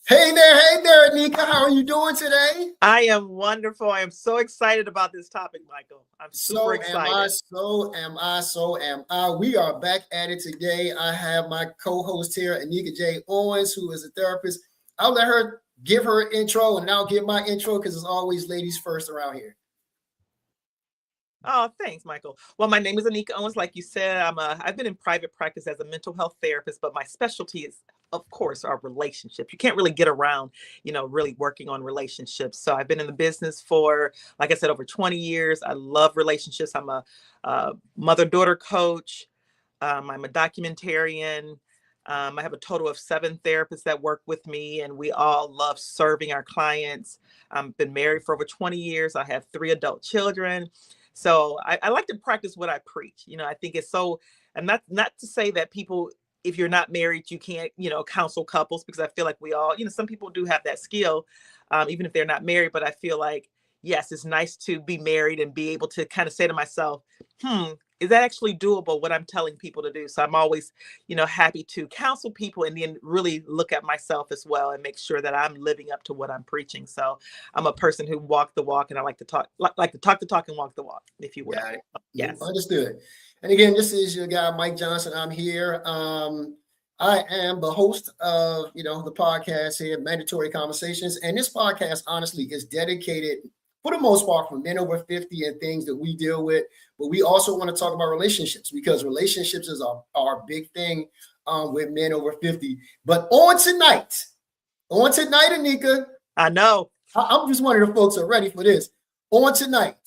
Hey there, Anika. How are you doing today? I am wonderful. I am so excited about this topic, Michael. I'm super So am I, excited. so am I. We are back at it today. I have my co-host here, Anika J. Owens, who is a therapist. I'll let her give her intro and I'll give my intro because it's always ladies first around here. Oh, thanks, Michael. Well, my name is Anika Owens. Like you said, I've been in private practice as a mental health therapist, but my specialty is, of course, our relationships. You can't really get around, really working on relationships. So I've been in the business for, like I said, over 20 years. I love relationships. I'm a mother-daughter coach. I'm a documentarian. I have a total of 7 therapists that work with me, and we all love serving our clients. I've been married for over 20 years. I have 3 adult children. So I like to practice what I preach. I think it's so, and not to say that people, if you're not married, you can't, counsel couples, because I feel like we all, some people do have that skill, even if they're not married. But I feel like, yes, it's nice to be married and be able to kind of say to myself, is that actually doable, what I'm telling people to do? So I'm always, happy to counsel people and then really look at myself as well and make sure that I'm living up to what I'm preaching. So I'm a person who walked the walk, and I like to talk the talk and walk the walk, if you will. Got it. Yes. Understood. And again, this is your guy, Mike Johnson. I'm here. I am the host of, the podcast here, Mandatory Conversations. And this podcast, honestly, is dedicated, for the most part, for men over 50 and things that we deal with. But we also want to talk about relationships, because relationships is our big thing with men over 50. But on tonight, Anika. I know. I'm just one of the folks who are ready for this. On tonight,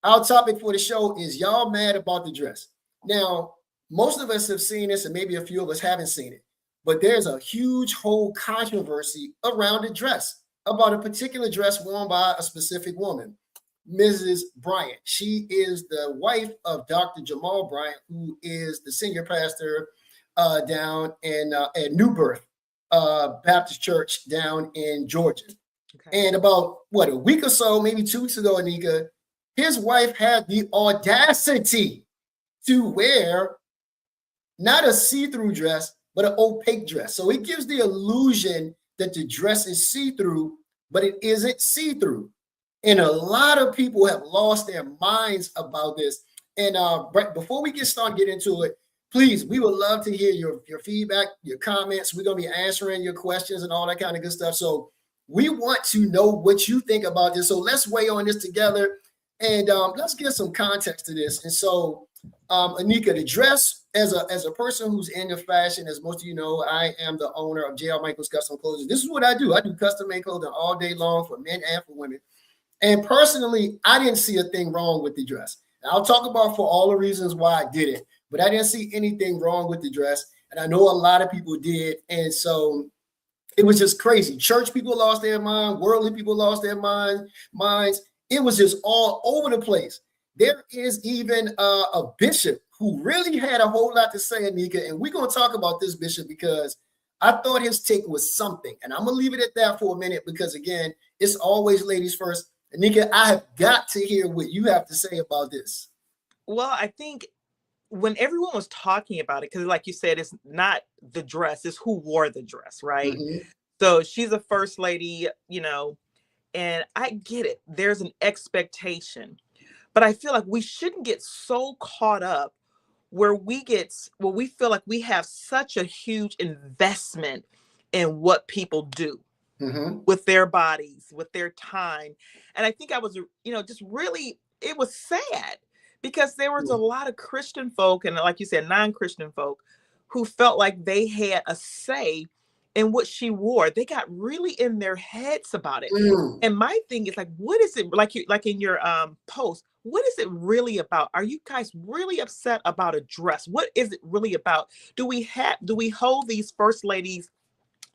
our topic for the show is y'all mad about the dress. Now, most of us have seen this, and maybe a few of us haven't seen it, but there's a huge whole controversy around the dress, about a particular dress worn by a specific woman, Mrs. Bryant. She is the wife of Dr. Jamal Bryant, who is the senior pastor down in at New Birth Baptist Church down in Georgia. Okay. And about, a week or so, maybe 2 weeks ago, Anika, his wife had the audacity to wear not a see-through dress, but an opaque dress. So it gives the illusion that the dress is see-through, but it isn't see-through. And a lot of people have lost their minds about this. And before we get started, get into it, please, we would love to hear your feedback, your comments. We're going to be answering your questions and all that kind of good stuff. So we want to know what you think about this. So let's weigh on this together, and let's get some context to this. And so, Anika, the dress, as a person who's into fashion, as most of you know, I am the owner of JL Michaels Custom Clothing. This is what I do. I do custom made clothing all day long for men and for women. And personally, I didn't see a thing wrong with the dress. And I'll talk about for all the reasons why I did it, but I didn't see anything wrong with the dress. And I know a lot of people did. And so it was just crazy. Church people lost their mind. Worldly people lost their minds. It was just all over the place. There is even a bishop who really had a whole lot to say, Anika. And we're going to talk about this bishop because I thought his take was something. And I'm going to leave it at that for a minute because, again, it's always ladies first. Anika, I have got to hear what you have to say about this. Well, I think when everyone was talking about it, because like you said, it's not the dress, it's who wore the dress, right? Mm-hmm. So she's a first lady, and I get it. There's an expectation, but I feel like we shouldn't get so caught up where we feel like we have such a huge investment in what people do with their bodies, with their time. And I think I was, just really, it was sad because there was a lot of Christian folk, and like you said, non-Christian folk, who felt like they had a say in what she wore. They got really in their heads about it. And my thing is like, what is it, like in your post, what is it really about? Are you guys really upset about a dress? What is it really about? Do we hold these first ladies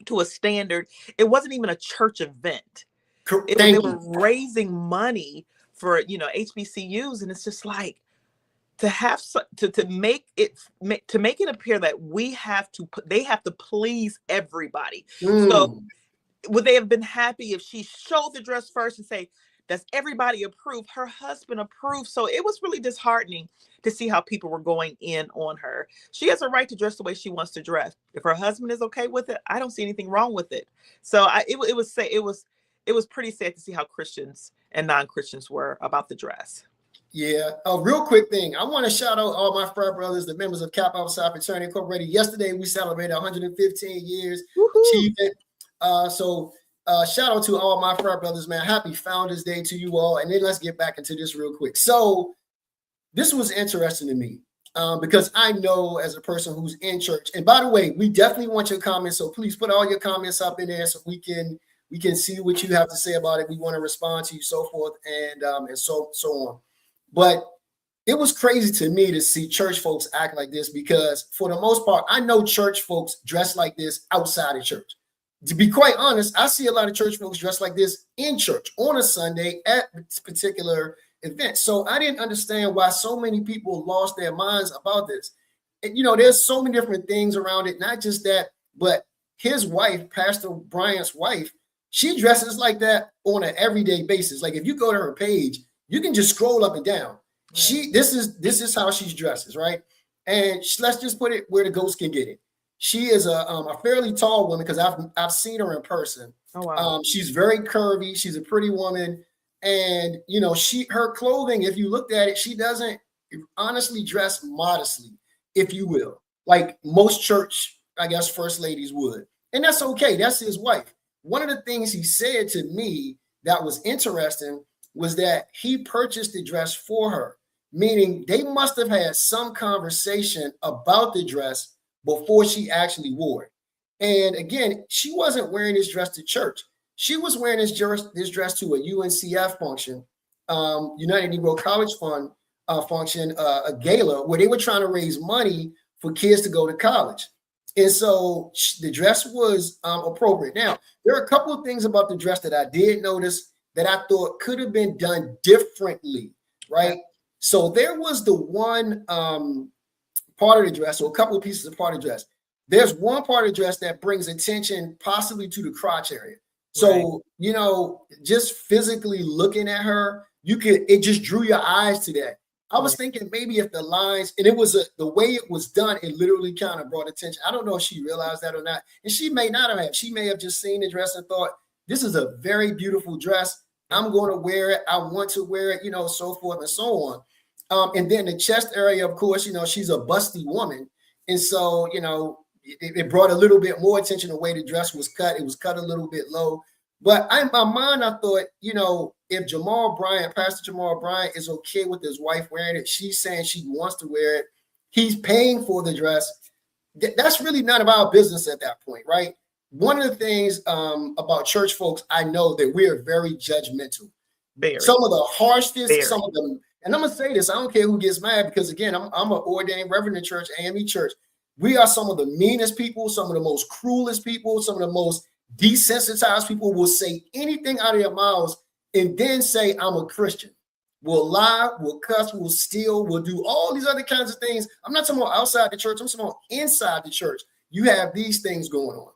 to a standard? It wasn't even a church event. They were raising money for, HBCUs. And it's just like, to have to make it appear that they have to please everybody. So would they have been happy if she showed the dress first and say, that's everybody approved. Her husband approved. So it was really disheartening to see how people were going in on her. She has a right to dress the way she wants to dress. If her husband is okay with it, I don't see anything wrong with it. So it was pretty sad to see how Christians and non-Christians were about the dress. Yeah. A real quick thing. I want to shout out all my frat brothers, the members of Kappa Alpha Psi Fraternity Incorporated. Yesterday, we celebrated 115 years achievement. So shout out to all my frat brothers, man. Happy Founders Day to you all. And then let's get back into this real quick. So this was interesting to me because I know as a person who's in church, and by the way, we definitely want your comments. So please put all your comments up in there so we can see what you have to say about it. We want to respond to you, so forth, and so on. But it was crazy to me to see church folks act like this because for the most part, I know church folks dress like this outside of church. To be quite honest, I see a lot of church folks dress like this in church on a Sunday at particular events. So I didn't understand why so many people lost their minds about this. And, there's so many different things around it, not just that, but his wife, Pastor Bryant's wife, she dresses like that on an everyday basis. Like if you go to her page, you can just scroll up and down. Right. This is how she dresses, right? And let's just put it where the ghost can get it. She is a fairly tall woman because I've seen her in person. Oh, wow. She's very curvy. She's a pretty woman, and her clothing. If you looked at it, she doesn't honestly dress modestly, if you will, like most church, I guess, first ladies would, and that's okay. That's his wife. One of the things he said to me that was interesting was that he purchased the dress for her, meaning they must have had some conversation about the dress before she actually wore it. And again, she wasn't wearing this dress to church. She was wearing this dress to a UNCF function, United Negro College Fund function, a gala where they were trying to raise money for kids to go to college. And so the dress was appropriate. Now, there are a couple of things about the dress that I did notice that I thought could have been done differently, right? Okay. So there was the one part of the dress, or a couple of pieces of part of the dress. There's one part of the dress that brings attention possibly to the crotch area. So, right. Just physically looking at her, it just drew your eyes to that. I was thinking maybe if the lines, and it was the way it was done, it literally kind of brought attention. I don't know if she realized that or not. And she may not have. She may have just seen the dress and thought, this is a very beautiful dress. I'm going to wear it. I want to wear it, so forth and so on. And then the chest area, of course, she's a busty woman. And so, it brought a little bit more attention the way the dress was cut. It was cut a little bit low. But in my mind, I thought, if Pastor Jamal Bryant is okay with his wife wearing it, she's saying she wants to wear it, he's paying for the dress. That's really none of our business at that point, right? One of the things about church folks, I know that we are very judgmental. Very. Some of the harshest, some of them, and I'm going to say this, I don't care who gets mad, because again, I'm an ordained reverend in church, AME church. We are some of the meanest people, some of the most cruelest people, some of the most desensitized people will say anything out of their mouths and then say, I'm a Christian. We'll lie, we'll cuss, we'll steal, we'll do all these other kinds of things. I'm not talking about outside the church, I'm talking about inside the church. You have these things going on.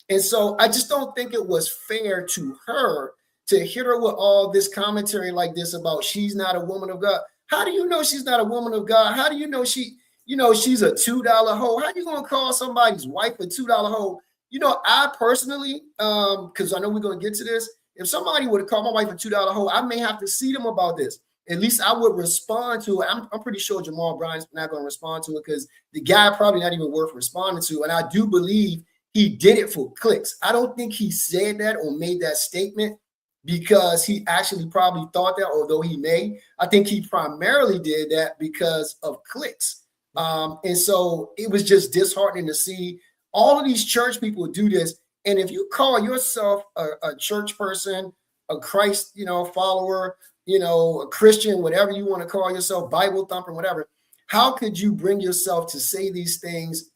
And so I just don't think it was fair to her to hit her with all this commentary like this about she's not a woman of God. How do you know she's not a woman of God? How do you know she's a $2 hoe? How are you going to call somebody's wife a $2 hoe? I personally, because I know we're going to get to this, if somebody would have called my wife a $2 hoe, I may have to see them about this. At least I would respond to it. I'm pretty sure Jamal Bryant's not going to respond to it because the guy probably not even worth responding to. And I do believe he did it for clicks. I don't think he said that or made that statement because he actually probably thought that, although he may. I think he primarily did that because of clicks. And so it was just disheartening to see all of these church people do this. And if you call yourself a church person, a Christ, follower, a Christian, whatever you want to call yourself, Bible thumper, whatever, how could you bring yourself to say these things,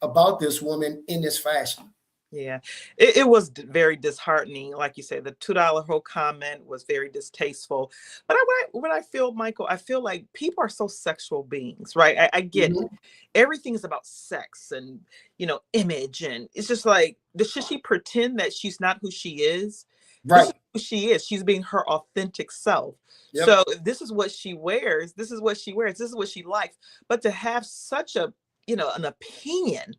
about this woman in this fashion? Yeah, it was very disheartening. Like you said, the $2 hoe comment was very distasteful. But what I feel, Michael, I feel like people are so sexual beings, right? I get it. Everything is about sex and, image. And it's just like, should she pretend that she's not who she is? This Right. is who she is. She's being her authentic self. Yep. So if this is what she wears, this is what she wears, this is what she likes. But to have such a, an opinion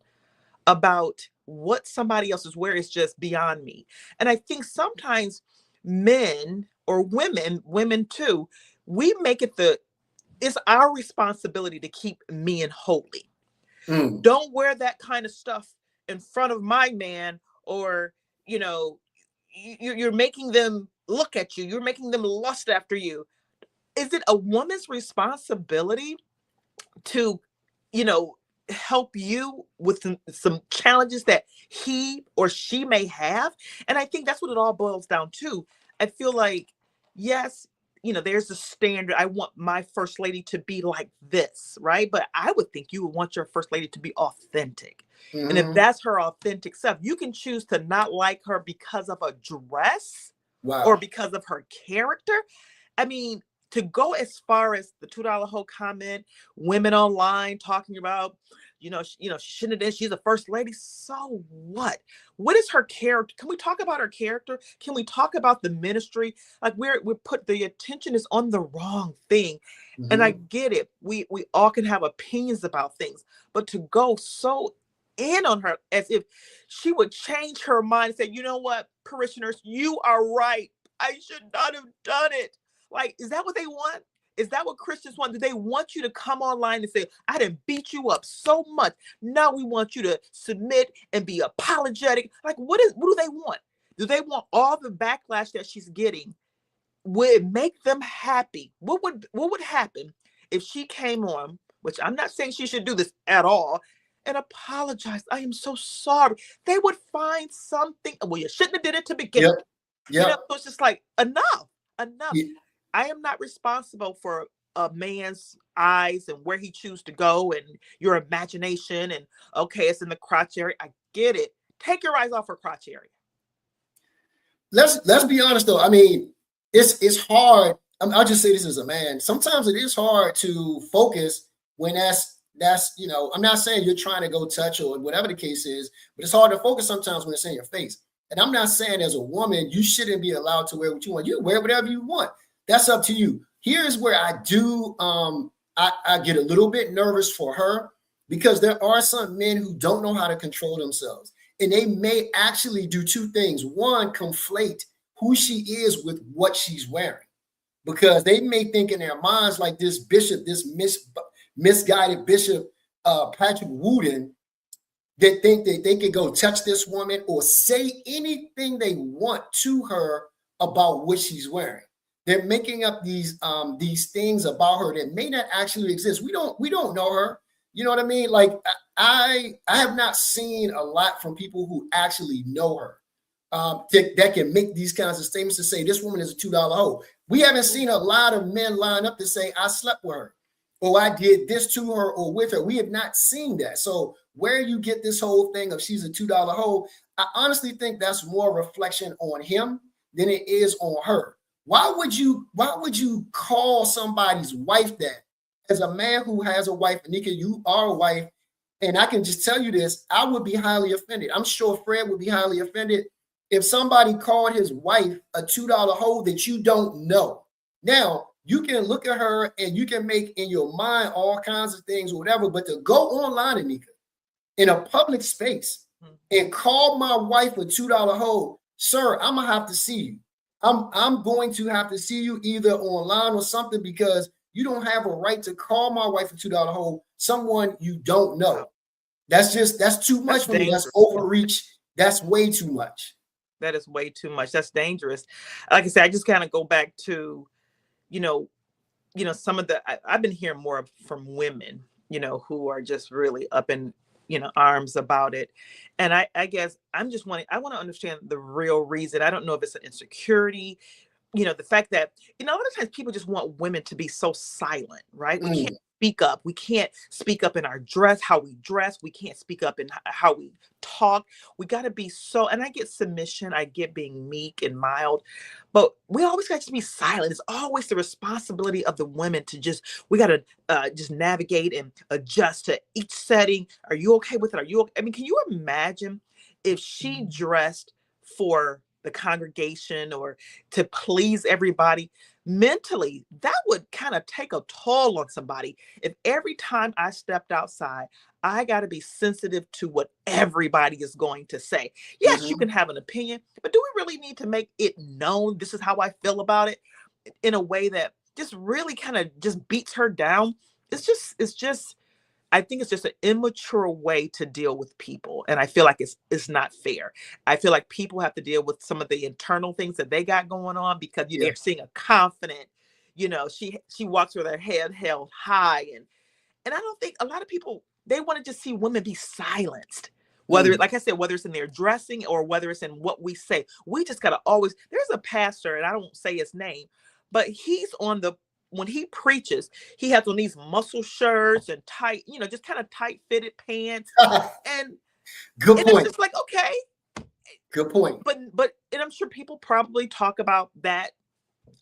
about what somebody else is wearing is just beyond me. And I think sometimes men or women too, we make it it's our responsibility to keep men holy. Don't wear that kind of stuff in front of my man, or you're making them look at you, you're making them lust after you. Is it a woman's responsibility to help you with some challenges that he or she may have? And I think that's what it all boils down to. I feel like, yes, there's a standard. I want my first lady to be like this, right? But I would think you would want your first lady to be authentic. And if that's her authentic self, you can choose to not like her because of a dress or because of her character. I mean, to go as far as the $2 hoe comment, women online talking about, she shouldn't have, she's a first lady. So what? What is her character? Can we talk about her character? Can we talk about the ministry? Like we're put, the attention is on the wrong thing. And I get it. We all can have opinions about things, but to go so in on her as if she would change her mind and say, you know what, parishioners, you are right. I should not have done it. Like, is that what they want? Is that what Christians want? Do they want you to come online and say, I didn't beat you up so much. Now we want you to submit and be apologetic. Like, what do they want? Do they want all the backlash that she's getting? Would it make them happy? What would happen if she came on, which I'm not saying she should do this at all, and apologize? I am so sorry. They would find something. Well, you shouldn't have did it to begin with. So it's just like, enough. Yeah. I am not responsible for a man's eyes and where he chooses to go and your imagination. And okay, it's in the crotch area. I get it. Take your eyes off her crotch area. Let's be honest though. I mean, it's hard. I'll just say this as a man. Sometimes it is hard to focus when that's I'm not saying you're trying to go touch or whatever the case is, but it's hard to focus sometimes when it's in your face. And I'm not saying as a woman you shouldn't be allowed to wear what you want. You wear whatever you want. That's up to you. Here's where I do I get a little bit nervous for her, because there are some men who don't know how to control themselves. And they may actually do two things. One, conflate who she is with what she's wearing, because they may think in their minds, like this bishop, this misguided bishop, Patrick Wooden, that think that they could go touch this woman or say anything they want to her about what she's wearing. They're making up these things about her that may not actually exist. We don't know her. You know what I mean? Like I have not seen a lot from people who actually know her that can make these kinds of statements to say this woman is a $2 hoe. We haven't seen a lot of men line up to say I slept with her, or I did this to her or with her. We have not seen that. So where you get this whole thing of she's a $2 hoe, I honestly think that's more reflection on him than it is on her. Why would you call somebody's wife that? As a man who has a wife, Anika, you are a wife, and I can just tell you this, I would be highly offended. I'm sure Fred would be highly offended if somebody called his wife a $2 hoe that you don't know. Now, you can look at her and you can make in your mind all kinds of things or whatever, but to go online, Anika, in a public space and call my wife a $2 hoe, sir, I'm gonna have to see you. I'm going to have to see you either online or something, because you don't have a right to call my wife a $2 hoe, someone you don't know. That's too much for me. That's overreach. That's way too much. That is way too much. That's dangerous. Like I said, I just kind of go back to, some of I've been hearing more from women, who are just really up in, arms about it. And I guess I want to understand the real reason. I don't know if it's an insecurity, the fact that, a lot of times people just want women to be so silent, right? We can't speak up. We can't speak up in our dress, how we dress. We can't speak up in how we talk. We got to be so, and I get submission. I get being meek and mild, but we always got to be silent. It's always the responsibility of the women to we got to just navigate and adjust to each setting. Are you okay with it? Are you okay? I mean, can you imagine if she dressed for the congregation or to please everybody. Mentally, that would kind of take a toll on somebody. If every time I stepped outside, I got to be sensitive to what everybody is going to say. Yes, you Mm-hmm. can have an opinion, but do we really need to make it known this is how I feel about it in a way that just really kind of just beats her down? It's just I think it's just an immature way to deal with people. And I feel like it's not fair. I feel like people have to deal with some of the internal things that they got going on because Yeah. they're seeing a confident, she walks with her head held high. And I don't think a lot of people, they want to just see women be silenced. Whether, like I said, whether it's in their dressing or whether it's in what we say. We just gotta always, there's a pastor, and I don't say his name, but he's when he preaches, he has on these muscle shirts and tight, just kind of tight fitted pants. And Good and point. it's just like, okay. Good point. But and I'm sure people probably talk about that,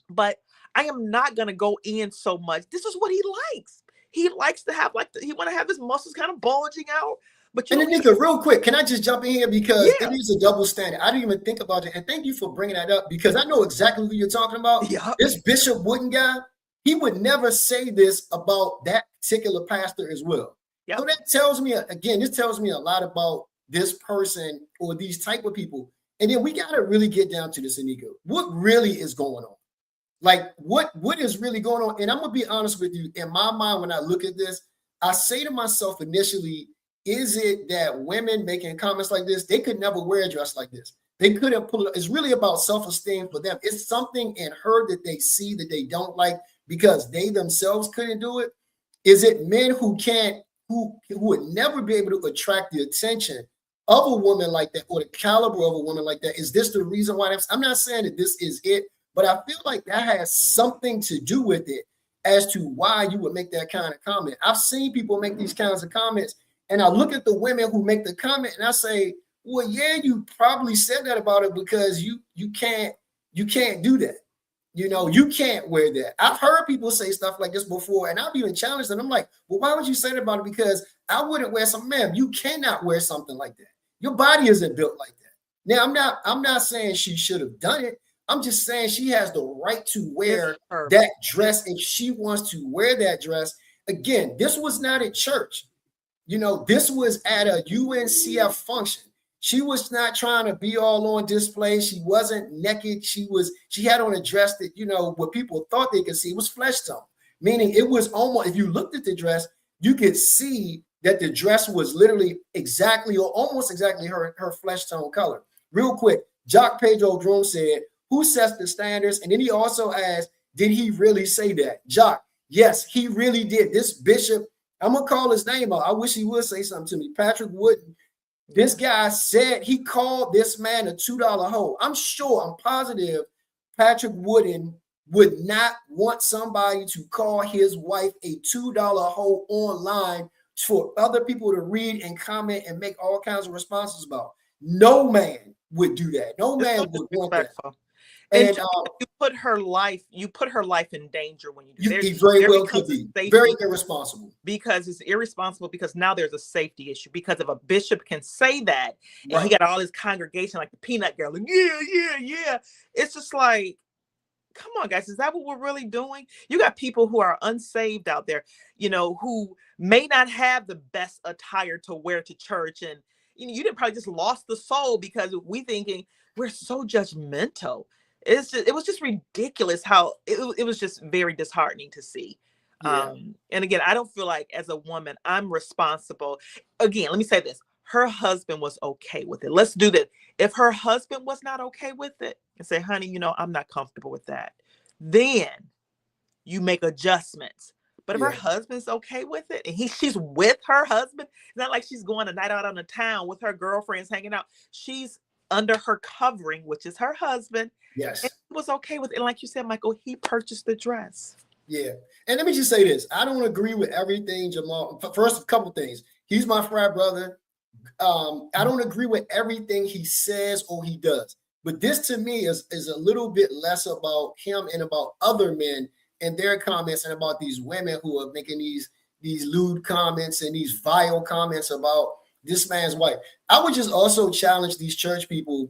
but I am not gonna go in so much. This is what he likes. He likes to have he want to have his muscles kind of bulging out. But and then, Nika, real quick, can I just jump in here because Yeah. it is a double standard. I didn't even think about it, and thank you for bringing that up because I know exactly who you're talking about. Yeah. This Bishop Wooden guy, he would never say this about that particular pastor as well. Yep. So that tells me, again, this tells me a lot about this person or these type of people. And then we got to really get down to this, Anika. What really is going on? Like, what is really going on? And I'm going to be honest with you. In my mind, when I look at this, I say to myself initially, is it that women making comments like this, they could never wear a dress like this? They couldn't pull it. It's really about self-esteem for them. It's something in her that they see that they don't like because they themselves couldn't do it. Is it men who would never be able to attract the attention of a woman like that or the caliber of a woman like that? Is this the reason why? I'm not saying that this is it, but I feel like that has something to do with it as to why you would make that kind of comment. I've seen people make these kinds of comments, and I look at the women who make the comment, and I say, well, yeah, you probably said that about it because you can't do that. You can't wear that. I've heard people say stuff like this before, and I've even challenged them. I'm like, well, why would you say that about it? Because I wouldn't wear something. Ma'am, you cannot wear something like that. Your body isn't built like that. Now, I'm not saying she should have done it. I'm just saying she has the right to wear that dress if she wants to wear that dress. Again, this was not at church. This was at a UNCF function. She was not trying to be all on display. She wasn't naked. She had on a dress that, what people thought they could see was flesh tone, meaning it was almost, if you looked at the dress, you could see that the dress was literally exactly or almost exactly her flesh tone color. Real quick, Jock Pedro Droom said, who sets the standards? And then he also asked, did he really say that? Jock, yes, he really did. This bishop, I'm going to call his name out. I wish he would say something to me. Patrick Wooden. This guy said he called this man a $2 hoe. I'm positive Patrick Wooden would not want somebody to call his wife a $2 hoe online for other people to read and comment and make all kinds of responses about. No man would do that. No man would want that. And you put her life in danger when you do. It very well could be very irresponsible. Because it's irresponsible because now there's a safety issue. Because if a bishop can say that and he got all his congregation like the peanut girl, and yeah, it's just like, come on, guys, is that what we're really doing? You got people who are unsaved out there, who may not have the best attire to wear to church, and you didn't probably just lost the soul because we thinking we're so judgmental. It was just ridiculous how it was just very disheartening to see. Yeah. And again, I don't feel like as a woman, I'm responsible. Again, let me say this. Her husband was okay with it. Let's do that. If her husband was not okay with it and say, honey, I'm not comfortable with that, then you make adjustments. But if her husband's okay with it and she's with her husband, it's not like she's going a night out on the town with her girlfriends hanging out. She's under her covering, which is her husband. Yes. And he was okay with it. And like you said, Michael, he purchased the dress. Yeah. And let me just say this. I don't agree with everything Jamal. First, a couple things. He's my frat brother. I don't agree with everything he says or he does. But this to me is a little bit less about him and about other men and their comments and about these women who are making these lewd comments and these vile comments about this man's wife. I would just also challenge these church people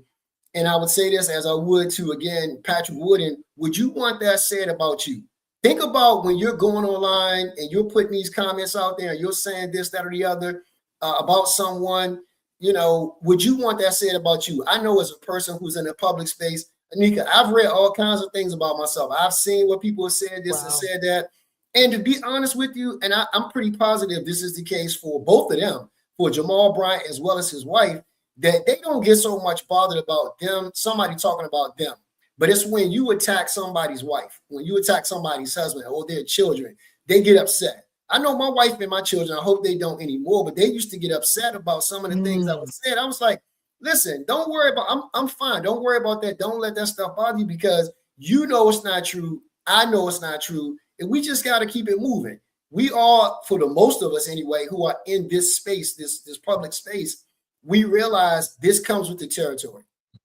And I would say this as I would to, again, Patrick Wooden, would you want that said about you? Think about when you're going online and you're putting these comments out there and you're saying this, that, or the other about someone, would you want that said about you? I know as a person who's in a public space, Anika, I've read all kinds of things about myself. I've seen what people have said this and said that. And to be honest with you, and I'm pretty positive this is the case for both of them, for Jamal Bryant as well as his wife, that they don't get so much bothered about them, somebody talking about them. But it's when you attack somebody's wife, when you attack somebody's husband or their children, they get upset. I know my wife and my children, I hope they don't anymore, but they used to get upset about some of the things I was saying. I was like, listen, don't worry about, I'm fine. Don't worry about that. Don't let that stuff bother you because you know it's not true. I know it's not true. And we just got to keep it moving. We all, for the most of us anyway, who are in this space, this public space, we realize this comes with the territory.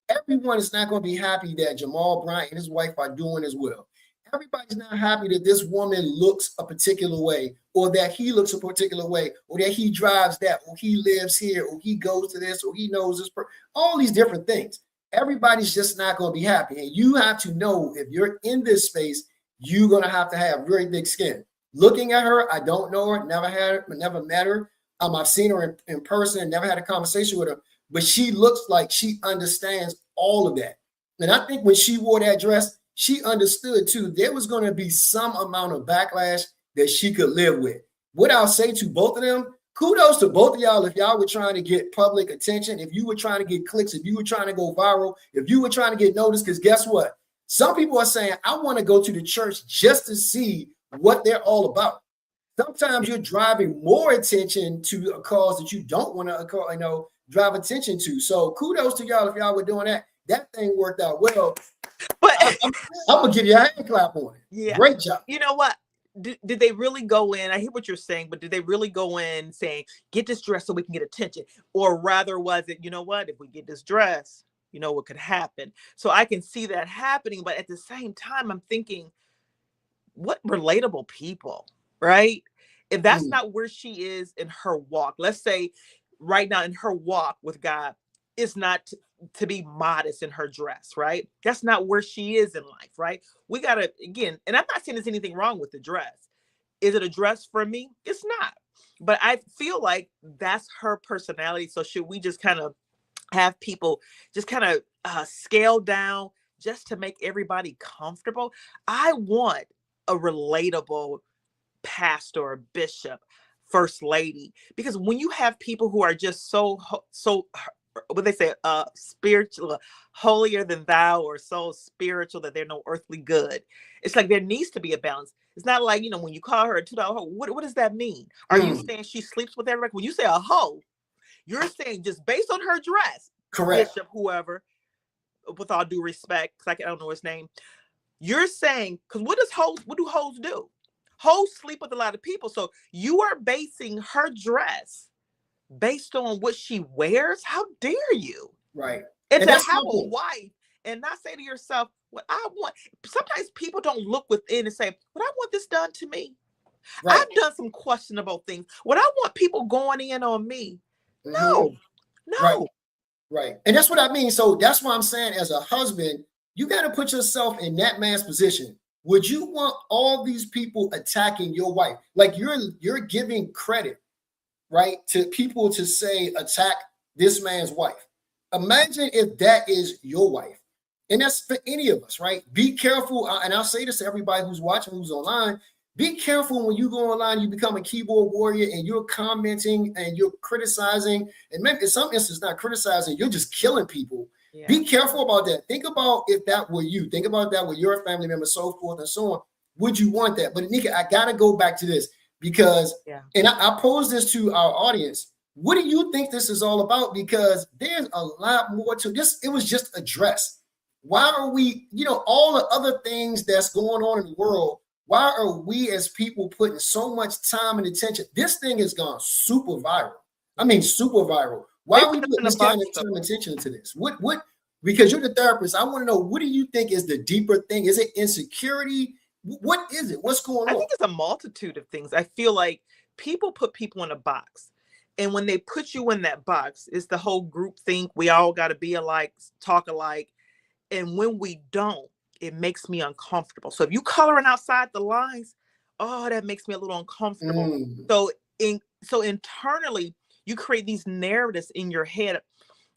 Everyone is not going to be happy that Jamal Bryant and his wife are doing as well. Everybody's not happy that this woman looks a particular way, or that he looks a particular way, or that he drives that, or he lives here, or he goes to this, or he knows this, all these different things. Everybody's just not going to be happy. And you have to know if you're in this space, you're going to have very thick skin. Looking at her, I don't know her, never met her. I've seen her in person, never had a conversation with her, but she looks like she understands all of that. And I think when she wore that dress, she understood too, there was going to be some amount of backlash that she could live with. What I'll say to both of them, kudos to both of y'all if y'all were trying to get public attention, if you were trying to get clicks, if you were trying to go viral, if you were trying to get noticed, because guess what? Some people are saying, I want to go to the church just to see what they're all about. Sometimes you're driving more attention to a cause that you don't want to, drive attention to. So kudos to y'all if y'all were doing that. That thing worked out well. But I'm gonna give you a hand clap on it. Yeah, great job. You know what? Did they really go in? I hear what you're saying, but did they really go in saying, get this dress so we can get attention? Or rather was it, you know what, if we get this dress, you know what could happen? So I can see that happening, but at the same time, I'm thinking, what relatable people, right? If that's not where she is in her walk, let's say right now in her walk with God, it's not to be modest in her dress, right? That's not where she is in life, right? We got to, again, and I'm not saying there's anything wrong with the dress. Is it a dress for me? It's not. But I feel like that's her personality. So should we just kind of have people just kind of scale down just to make everybody comfortable? I want a relatable pastor, bishop, first lady, because when you have people who are just so what they say, spiritual, holier than thou, or so spiritual that they're no earthly good, it's like there needs to be a balance. It's not like, when you call her a $2 hoe, what does that mean? Are you saying she sleeps with everybody? When you say a hoe, you're saying just based on her dress, correct, bishop, whoever, with all due respect, because I don't know his name, you're saying, because what do hoes do? Hoes sleep with a lot of people. So you are basing her dress based on what she wears. How dare you? Right. And to have a wife and not say to yourself, what I want. Sometimes people don't look within and say, would I want this done to me? Right. I've done some questionable things. Would I want people going in on me? No. Right. And that's what I mean. So that's why I'm saying, as a husband, you got to put yourself in that man's position. Would you want all these people attacking your wife? Like you're giving credit, right, to people to say attack this man's wife. Imagine if that is your wife. And that's for any of us, right? Be careful. And I'll say this to everybody who's watching, who's online. Be careful when you go online, you become a keyboard warrior and you're commenting and you're criticizing. And maybe in some instances, not criticizing, you're just killing people. Yeah. Be careful about that. Think about if that were you. Think about that with your family member, so forth and so on. Would you want that? But Anika, I got to go back to this because, and I pose this to our audience. What do you think this is all about? Because there's a lot more to this. It was just a dress. Why are we, all the other things that's going on in the world, why are we as people putting so much time and attention? This thing has gone super viral. I mean, super viral. Why are we putting this kind of time and attention to this? What, because you're the therapist, I want to know, what do you think is the deeper thing? Is it insecurity? What is it? What's going on? I think it's a multitude of things. I feel like people put people in a box. And when they put you in that box, it's the whole group think we all got to be alike, talk alike. And when we don't, it makes me uncomfortable. So if you coloring outside the lines, oh, that makes me a little uncomfortable. So internally, you create these narratives in your head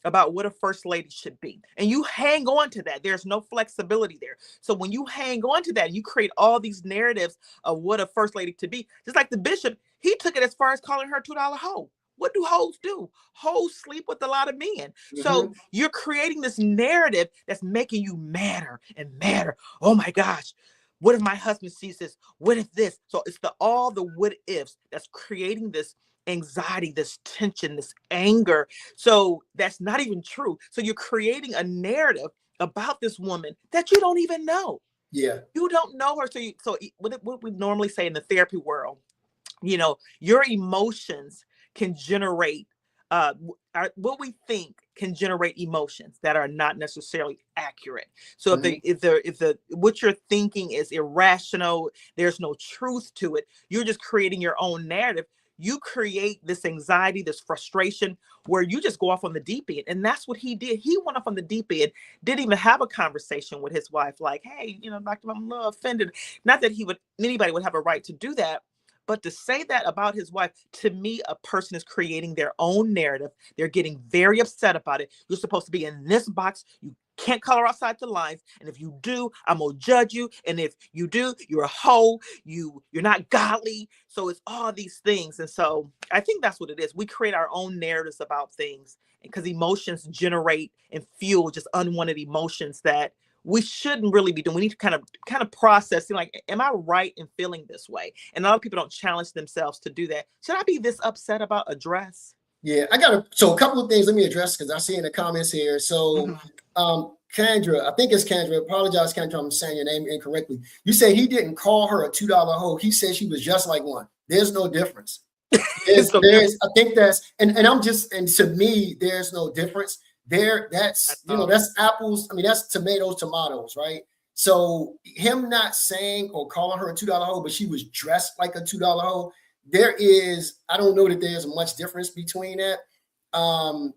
about what a first lady should be. And you hang on to that. There's no flexibility there. So when you hang on to that, you create all these narratives of what a first lady to be. Just like the bishop, he took it as far as calling her $2 hoe. What do hoes do? Hoes sleep with a lot of men. So you're creating this narrative that's making you madder and madder. Oh my gosh. What if my husband sees this? What if this? So it's all the what ifs that's creating this anxiety, this tension, this anger. So that's not even true. So you're creating a narrative about this woman that you don't even know. Yeah. You don't know her. So what we normally say in the therapy world, your emotions can generate what we think can generate emotions that are not necessarily accurate. So if what you're thinking is irrational, there's no truth to it, you're just creating your own narrative. You create this anxiety, this frustration, where you just go off on the deep end. And that's what he did. He went off on the deep end, didn't even have a conversation with his wife like, hey, Dr. I'm a little offended. Not that anybody would have a right to do that. But to say that about his wife, to me, a person is creating their own narrative. They're getting very upset about it. You're supposed to be in this box. You can't color outside the lines. And if you do, I'm going to judge you. And if you do, you're a hoe. You're not godly. So it's all these things. And so I think that's what it is. We create our own narratives about things because emotions generate and fuel just unwanted emotions that we shouldn't really be doing. We need to kind of process, like, am I right in feeling this way? And a lot of people don't challenge themselves to do that. Should I be this upset about a dress? Yeah, so a couple of things let me address because I see in the comments here. So Kendra, I think it's Kendra. Apologize, Kendra, I'm saying your name incorrectly. You say he didn't call her a $2 hoe. He said she was just like one. There's no difference. I think that's and to me, there's no difference. That's apples. I mean, that's tomatoes, right? So him not saying or calling her a $2 hoe, but she was dressed like a $2 hoe. I don't know that there's much difference between that. I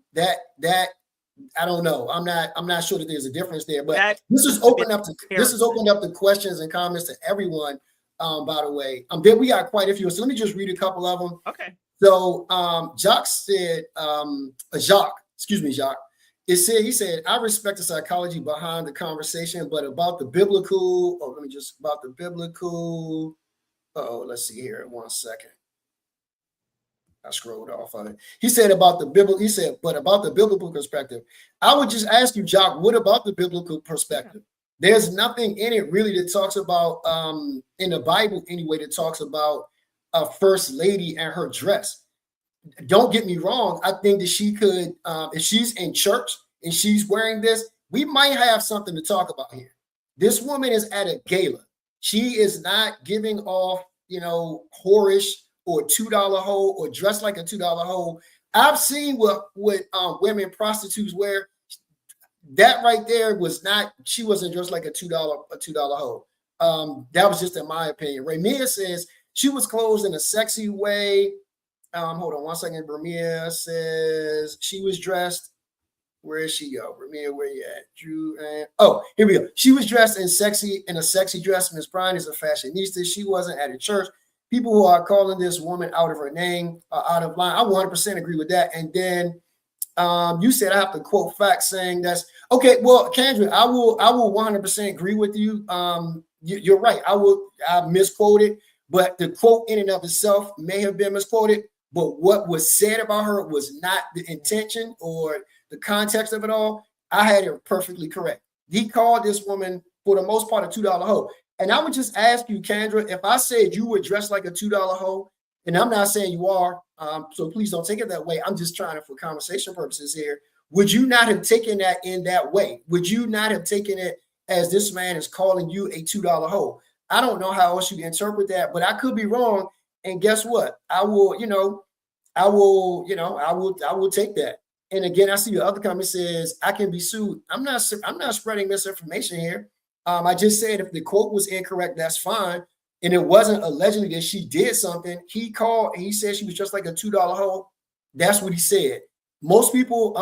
don't know. I'm not sure that there's a difference there, but this is opened up the questions and comments to everyone. By the way, then we got quite a few. So let me just read a couple of them. Okay. So Jacques said, Jacques. He said, I respect the psychology behind the conversation, but about the biblical, let's see here. 1 second. I scrolled off of it. He said but about the biblical perspective, I would just ask you, Jacques, what about the biblical perspective? There's nothing in it really that talks about, in the Bible anyway, that talks about a first lady and her dress. Don't get me wrong. I think that she could, if she's in church and she's wearing this, we might have something to talk about here. This woman is at a gala. She is not giving off, whorish or $2 hoe or dressed like a $2 hoe. I've seen what women prostitutes wear. That right there she wasn't dressed like a $2 hoe. That was just in my opinion. Ramia says she was clothed in a sexy way. Hold on 1 second. Ramia says she was dressed. Where is she go? Ramia, where you at? Drew here we go. She was dressed in a sexy dress. Miss Bryant is a fashionista. She wasn't at a church. People who are calling this woman out of her name are out of line. I 100% agree with that. And then you said I have to quote facts saying that's okay. Well, Kendra, I will 100% agree with you. You're right. I misquoted, but the quote in and of itself may have been misquoted. But what was said about her was not the intention or the context of it all. I had it perfectly correct. He called this woman, for the most part, a $2 hoe. And I would just ask you, Kendra, if I said you were dressed like a $2 hoe, and I'm not saying you are, so please don't take it that way. I'm just trying to, for conversation purposes here, would you not have taken that in that way? Would you not have taken it as this man is calling you a $2 hoe? I don't know how else you interpret that, but I could be wrong. And guess what? I will take that. And again, I see your other comment says I can be sued. I'm not spreading misinformation here. I just said if the quote was incorrect, that's fine. And it wasn't allegedly that she did something. He called and he said she was just like a $2 hoe. That's what he said. Most people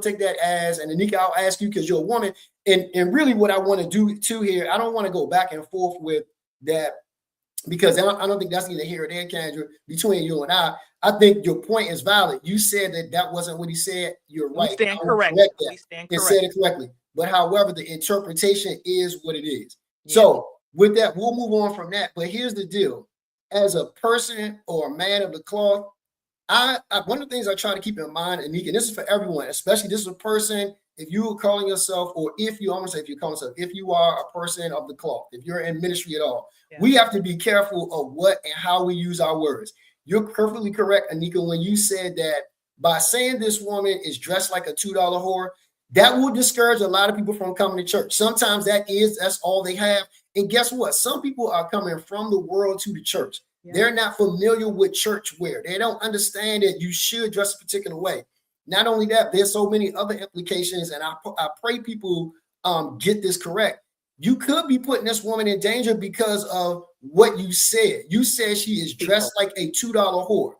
take that as, and Anika, I'll ask you because you're a woman, and really what I want to do too here, I don't want to go back and forth with that because I don't think that's either here or there, Kendra, between you and I. I think your point is valid. You said that wasn't what he said. You're right. We stand correct. We stand correct. Said it correctly. But however, the interpretation is what it is. Yeah. So with that, we'll move on from that. But here's the deal. As a person or a man of the cloth, I one of the things I try to keep in mind, and this is for everyone, especially this is a person, if you are calling yourself, or if you almost say if you call yourself, if you are a person of the cloth, if you're in ministry at all, we have to be careful of what and how we use our words. You're perfectly correct, Anika, when you said that by saying this woman is dressed like a $2 whore, that will discourage a lot of people from coming to church. Sometimes that's all they have. And guess what? Some people are coming from the world to the church. Yeah. They're not familiar with church wear. They don't understand that you should dress a particular way. Not only that, there's so many other implications, and I pray people get this correct. You could be putting this woman in danger because of what you said. You said she is dressed like a $2 whore.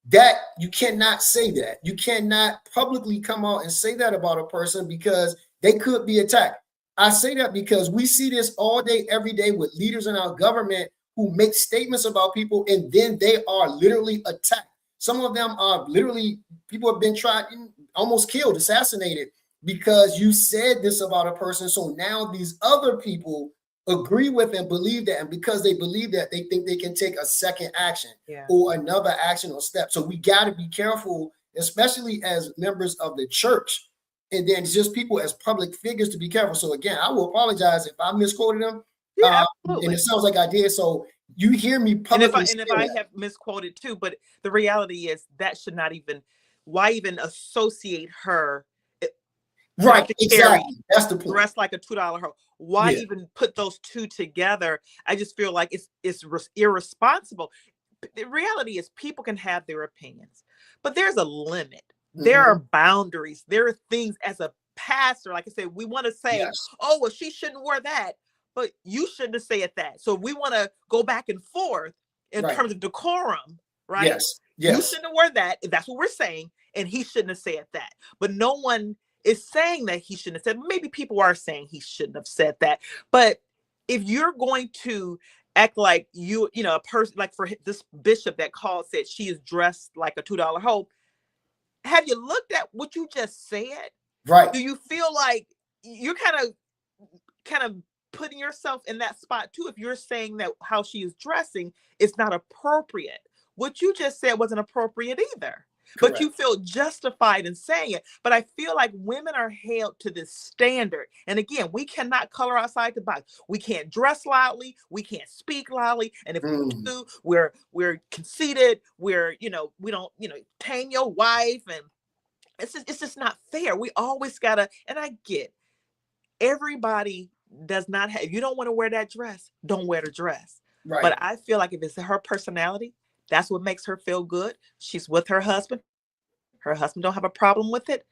That you cannot say that. You cannot publicly come out and say that about a person because they could be attacked. I say that because we see this all day, every day with leaders in our government who make statements about people and then they are literally attacked. Some of them are literally, people have been tried, almost killed, assassinated because you said this about a person. So now these other people agree with and believe that. And because they believe that, they think they can take a second action or another action or step. So we got to be careful, especially as members of the church. And then just people as public figures to be careful. So again, I will apologize if I misquoted them. And it sounds like I did. So you hear me publicly. And if I have misquoted too, but the reality is that should not even, why even associate her? Right, exactly. That's the point. Dressed like a $2 whore. Why even put those two together? I just feel like it's irresponsible. The reality is people can have their opinions, but there's a limit. There are boundaries. There are things as a pastor, like I said, we want to say, oh, well, she shouldn't wear that, but you shouldn't have said that. So we want to go back and forth in terms of decorum, right? Yes. You shouldn't have worn that. If that's what we're saying. And he shouldn't have said that. But no one is saying that he shouldn't have said. Maybe people are saying he shouldn't have said that. But if you're going to act like a person, like for this bishop that said she is dressed like a $2 hoe, have you looked at what you just said? Right. Do you feel like you're kind of putting yourself in that spot too? If you're saying that how she is dressing is not appropriate, what you just said wasn't appropriate either. Correct. But you feel justified in saying it. But I feel like women are held to this standard. And again, we cannot color outside the box. We can't dress loudly. We can't speak loudly. And if we do, we're conceited. We don't, tame your wife. And it's just not fair. We always gotta, and I get everybody does not have, if you don't want to wear that dress, don't wear the dress. Right. But I feel like if it's her personality, that's what makes her feel good. She's with her husband. Her husband don't have a problem with it.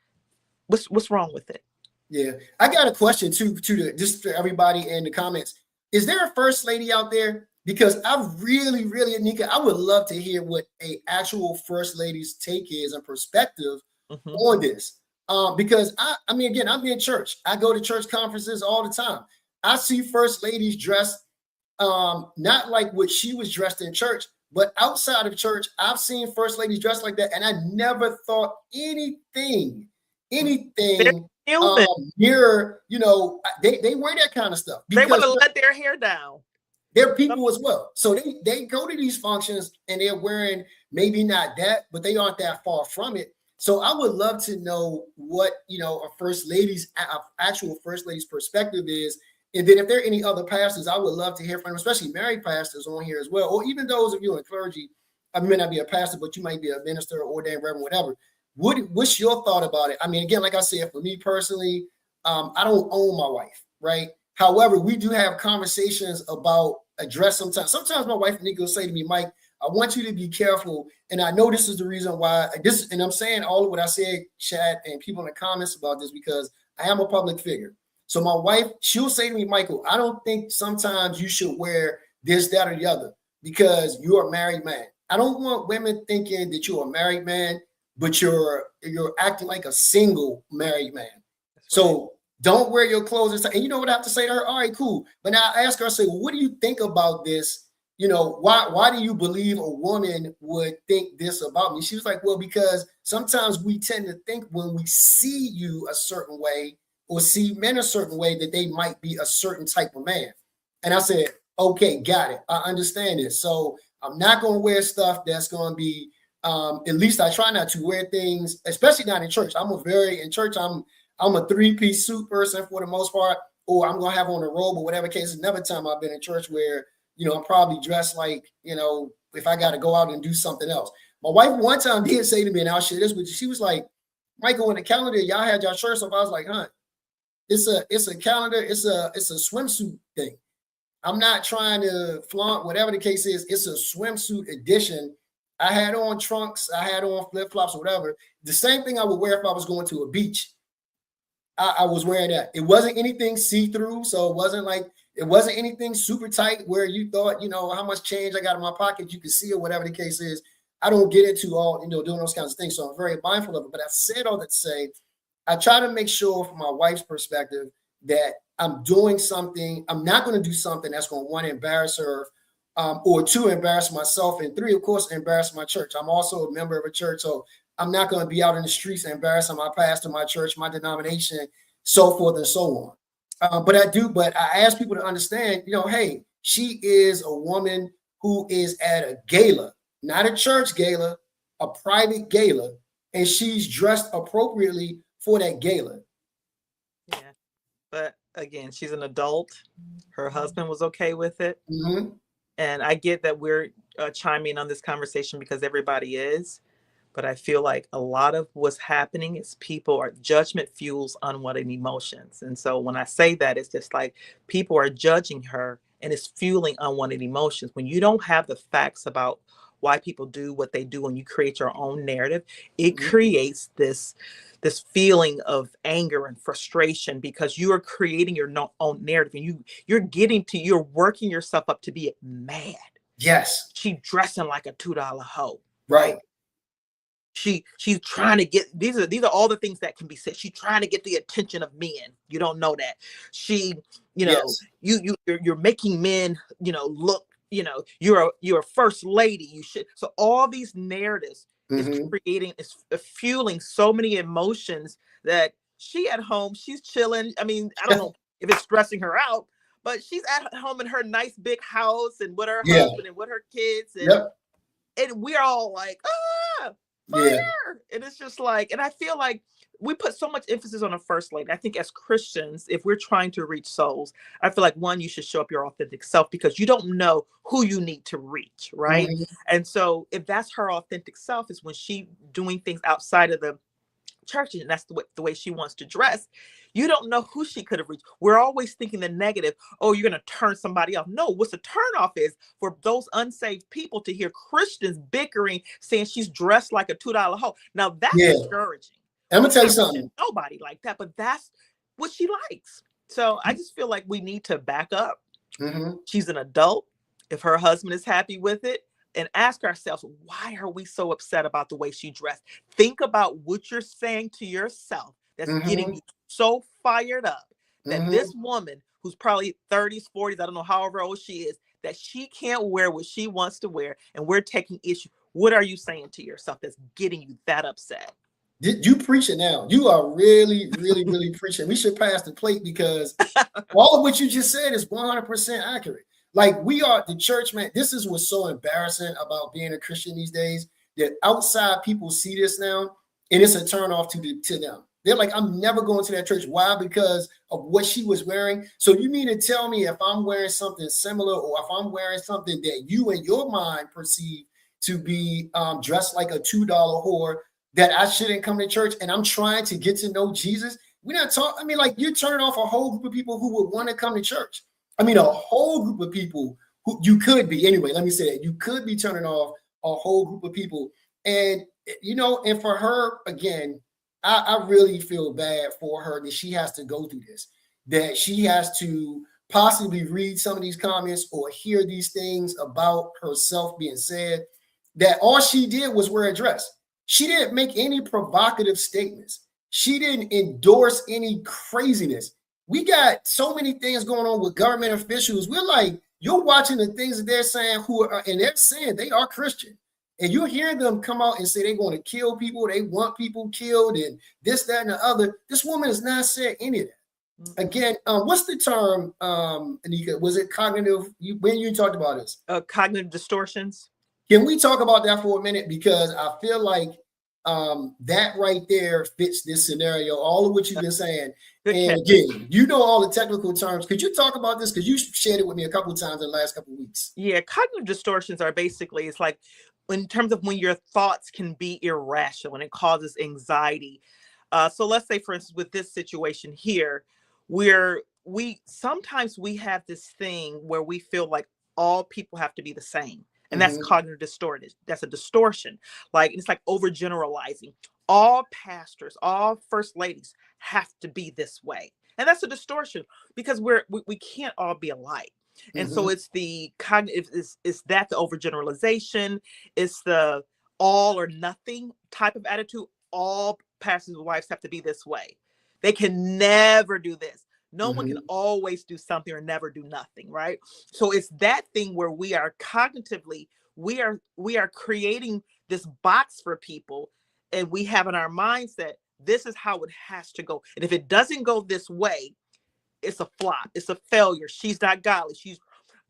What's wrong with it? Yeah, I got a question too, just for everybody in the comments. Is there a first lady out there? Because I really, Anika, I would love to hear what a actual first lady's take is and perspective on this. Because I mean, again, I'm in church. I go to church conferences all the time. I see first ladies dressed not like what she was dressed in church. But outside of church, I've seen first ladies dressed like that, and I never thought anything near, they wear that kind of stuff. They want to let their hair down. They're people as well. So they go to these functions and they're wearing maybe not that, but they aren't that far from it. So I would love to know what, actual first lady's perspective is. And then if there are any other pastors, I would love to hear from them, especially married pastors on here as well, or even those of you in clergy. I may not be a pastor, but you might be a minister, ordained reverend, whatever. What's your thought about it? I mean, again, like I said, for me personally, I don't own my wife, right? However, we do have conversations about a dress sometimes. Sometimes my wife, Nico, will say to me, Mike, I want you to be careful. And I know this is the reason why and I'm saying all of what I said, Chad, and people in the comments about this, because I am a public figure. So my wife, she'll say to me, Michael, I don't think sometimes you should wear this, that, or the other because you're a married man. I don't want women thinking that you're a married man but you're acting like a single married man. That's right. So don't wear your clothes. And you know what I have to say to her? All right, cool. But now I ask her, I say, well, what do you think about this? You know, why do you believe a woman would think this about me? She was like, well, because sometimes we tend to think when we see you a certain way or see men a certain way that they might be a certain type of man. And I said, okay, got it. I understand it. So I'm not going to wear stuff that's going to be, at least I try not to wear things, especially not in church. In church, I'm a three-piece suit person for the most part, or I'm going to have on a robe or whatever case. Another time I've been in church where, you know, I'm probably dressed like, you know, if I got to go out and do something else. My wife one time did say to me, and I'll share this with you. She was like, Michael, in the calendar, y'all had your shirts off. I was like, huh, it's a calendar. It's a swimsuit thing. I'm not trying to flaunt whatever the case is. It's a swimsuit edition. I had on trunks. I had on flip-flops or whatever. The same thing I would wear if I was going to a beach. I was wearing that. It wasn't anything see-through, so it wasn't anything super tight where you thought, you know, how much change I got in my pocket you could see or whatever the case is. I don't get into all, you know, doing those kinds of things, so I'm very mindful of it. But I said all that to say, I try to make sure from my wife's perspective that I'm doing something. I'm not going to do something that's going to, one, embarrass her, or two, embarrass myself, and three, of course, embarrass my church. I'm also a member of a church, so I'm not going to be out in the streets embarrassing my pastor, my church, my denomination, so forth and so on. But I ask people to understand, you know, hey, she is a woman who is at a gala, not a church gala, a private gala, and she's dressed appropriately for that gala. Yeah. But again, she's an adult. Her husband was okay with it. Mm-hmm. And I get that we're chiming on this conversation because everybody is. But I feel like a lot of what's happening is people are judgment fuels unwanted emotions. And so when I say that, it's just like people are judging her and it's fueling unwanted emotions. When you don't have the facts about why people do what they do and you create your own narrative, it creates this feeling of anger and frustration because you are creating your own narrative and you're working yourself up to be mad. Yes. She dressing like a $2 hoe. Right. She's trying to get these are all the things that can be said. She's trying to get the attention of men. You don't know that. She, you know, yes. You're making men, you know, look, you know, you're a first lady. You should. So all these narratives is fueling so many emotions that she at home, she's chilling. I mean, I don't know if it's stressing her out, but she's at home in her nice big house and with her husband and with her kids. And, and we're all like, fire. And it's just like, and I feel like we put so much emphasis on a first lady. I think as Christians, if we're trying to reach souls, I feel like one, you should show up your authentic self because you don't know who you need to reach, right? And so if that's her authentic self is when she doing things outside of the church and that's the way she wants to dress, you don't know who she could have reached. We're always thinking the negative. Oh, you're going to turn somebody off. No, what's the turnoff is for those unsaved people to hear Christians bickering, saying she's dressed like a $2 hoe. Now that's discouraging. I'm going to tell you something. Nobody like that, but that's what she likes. So I just feel like we need to back up. She's an adult. If her husband is happy with it, and ask ourselves, why are we so upset about the way she dressed? Think about what you're saying to yourself that's getting you so fired up that this woman who's probably 30s, 40s, I don't know however old she is, that she can't wear what she wants to wear and we're taking issue. What are you saying to yourself that's getting you that upset? You preach it now. You are really, really, really preaching. We should pass the plate because all of what you just said is 100% accurate. Like we are the church, man. This is what's so embarrassing about being a Christian these days, that outside people see this now and it's a turn off to them. They're like, I'm never going to that church. Why? Because of what she was wearing. So you mean to tell me if I'm wearing something similar or if I'm wearing something that you in your mind perceive to be dressed like a $2 whore, that I shouldn't come to church and I'm trying to get to know Jesus? We're not talking. I mean, like you're turning off a whole group of people who would want to come to church. I mean, a whole group of people who you could be, anyway, let me say that. You could be turning off a whole group of people. And, you know, and for her, again, I really feel bad for her that she has to go through this, that she has to possibly read some of these comments or hear these things about herself being said, that all she did was wear a dress. She didn't make any provocative statements. She didn't endorse any craziness. We got so many things going on with government officials. We're like, you're watching the things that they're saying and they're saying they are Christian. And you're hearing them come out and say they're going to kill people. They want people killed and this, that, and the other. This woman has not said any of that. Again, what's the term, Anika? Was it cognitive? When you talked about this? Cognitive distortions. Can we talk about that for a minute? Because I feel like that right there fits this scenario, all of what you've been saying. And again, you know all the technical terms. Could you talk about this? Because you shared it with me a couple of times in the last couple of weeks. Yeah, cognitive distortions are basically, it's like in terms of when your thoughts can be irrational and it causes anxiety. So let's say, for instance, with this situation here, we sometimes have this thing where we feel like all people have to be the same. And that's cognitive distorted. That's a distortion. Like, it's like overgeneralizing. All pastors, all first ladies have to be this way. And that's a distortion because we can't all be alike. And so it's the cognitive, is that the overgeneralization? It's the all or nothing type of attitude. All pastors' wives have to be this way. They can never do this. No one can always do something or never do nothing, right? So it's that thing where we are cognitively, we are creating this box for people, and we have in our mindset, this is how it has to go. And if it doesn't go this way, it's a flop. It's a failure. She's not godly. She's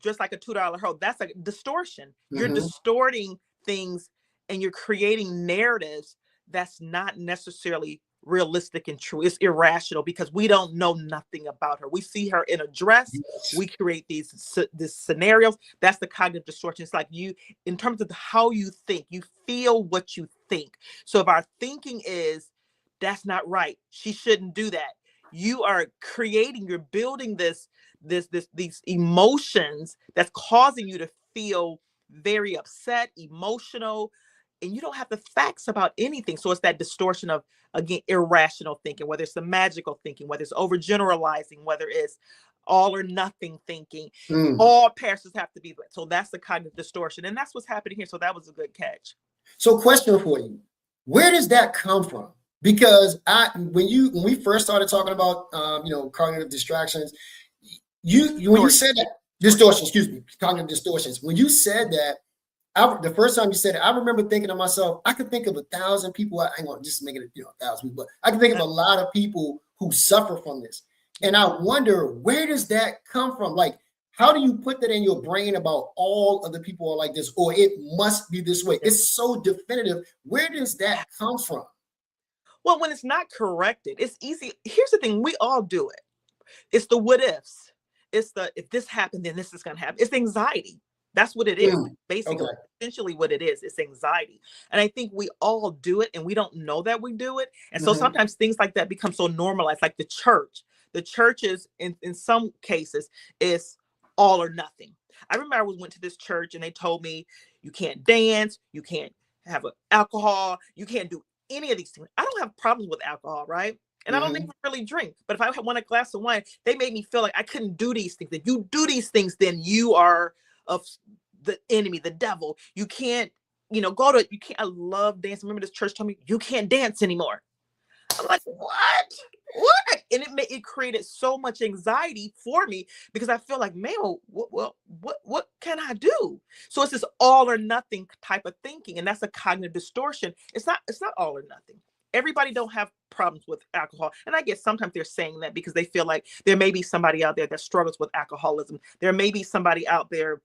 just like a $2 hoe. That's a distortion. You're distorting things and you're creating narratives that's not necessarily realistic and true. It's irrational because we don't know nothing about her. We see her in a dress. We create these scenarios. That's the cognitive distortion. It's like you, in terms of how you think, you feel what you think. So if our thinking is, that's not right, she shouldn't do that, you are creating, you're building these emotions that's causing you to feel very upset, emotional, and you don't have the facts about anything. So it's that distortion of, again, irrational thinking, whether it's the magical thinking, whether it's overgeneralizing, whether it's all or nothing thinking. All pastors have to be that. So that's the cognitive distortion. And that's what's happening here. So that was a good catch. So question for you, where does that come from? Because when we first started talking about cognitive distractions, when you said that cognitive distortions, when you said that, the first time you said it, I remember thinking to myself, I could think of 1,000 people. I ain't gonna just make it 1,000 people, but I can think of a lot of people who suffer from this. And I wonder, where does that come from? Like, how do you put that in your brain about all of the people are like this, or it must be this way? It's so definitive. Where does that come from? Well, when it's not corrected, it's easy. Here's the thing, we all do it. It's the what ifs. It's the, if this happened, then this is going to happen. It's anxiety. That's what it is. Basically, essentially what it is. It's anxiety. And I think we all do it and we don't know that we do it. And so sometimes things like that become so normalized, like the church. The church is, in some cases, is all or nothing. I remember I went to this church and they told me, you can't dance, you can't have alcohol, you can't do any of these things. I don't have problems with alcohol, right? And I don't even really drink. But if I want a glass of wine, they made me feel like I couldn't do these things. If you do these things, then you are of the enemy, the devil. You can't, you can't. I love dancing. Remember this church told me, you can't dance anymore. I'm like, what? And it created so much anxiety for me because I feel like, man, what can I do? So it's this all or nothing type of thinking, and that's a cognitive distortion. It's not all or nothing. Everybody don't have problems with alcohol. And I guess sometimes they're saying that because they feel like there may be somebody out there that struggles with alcoholism. There may be somebody out there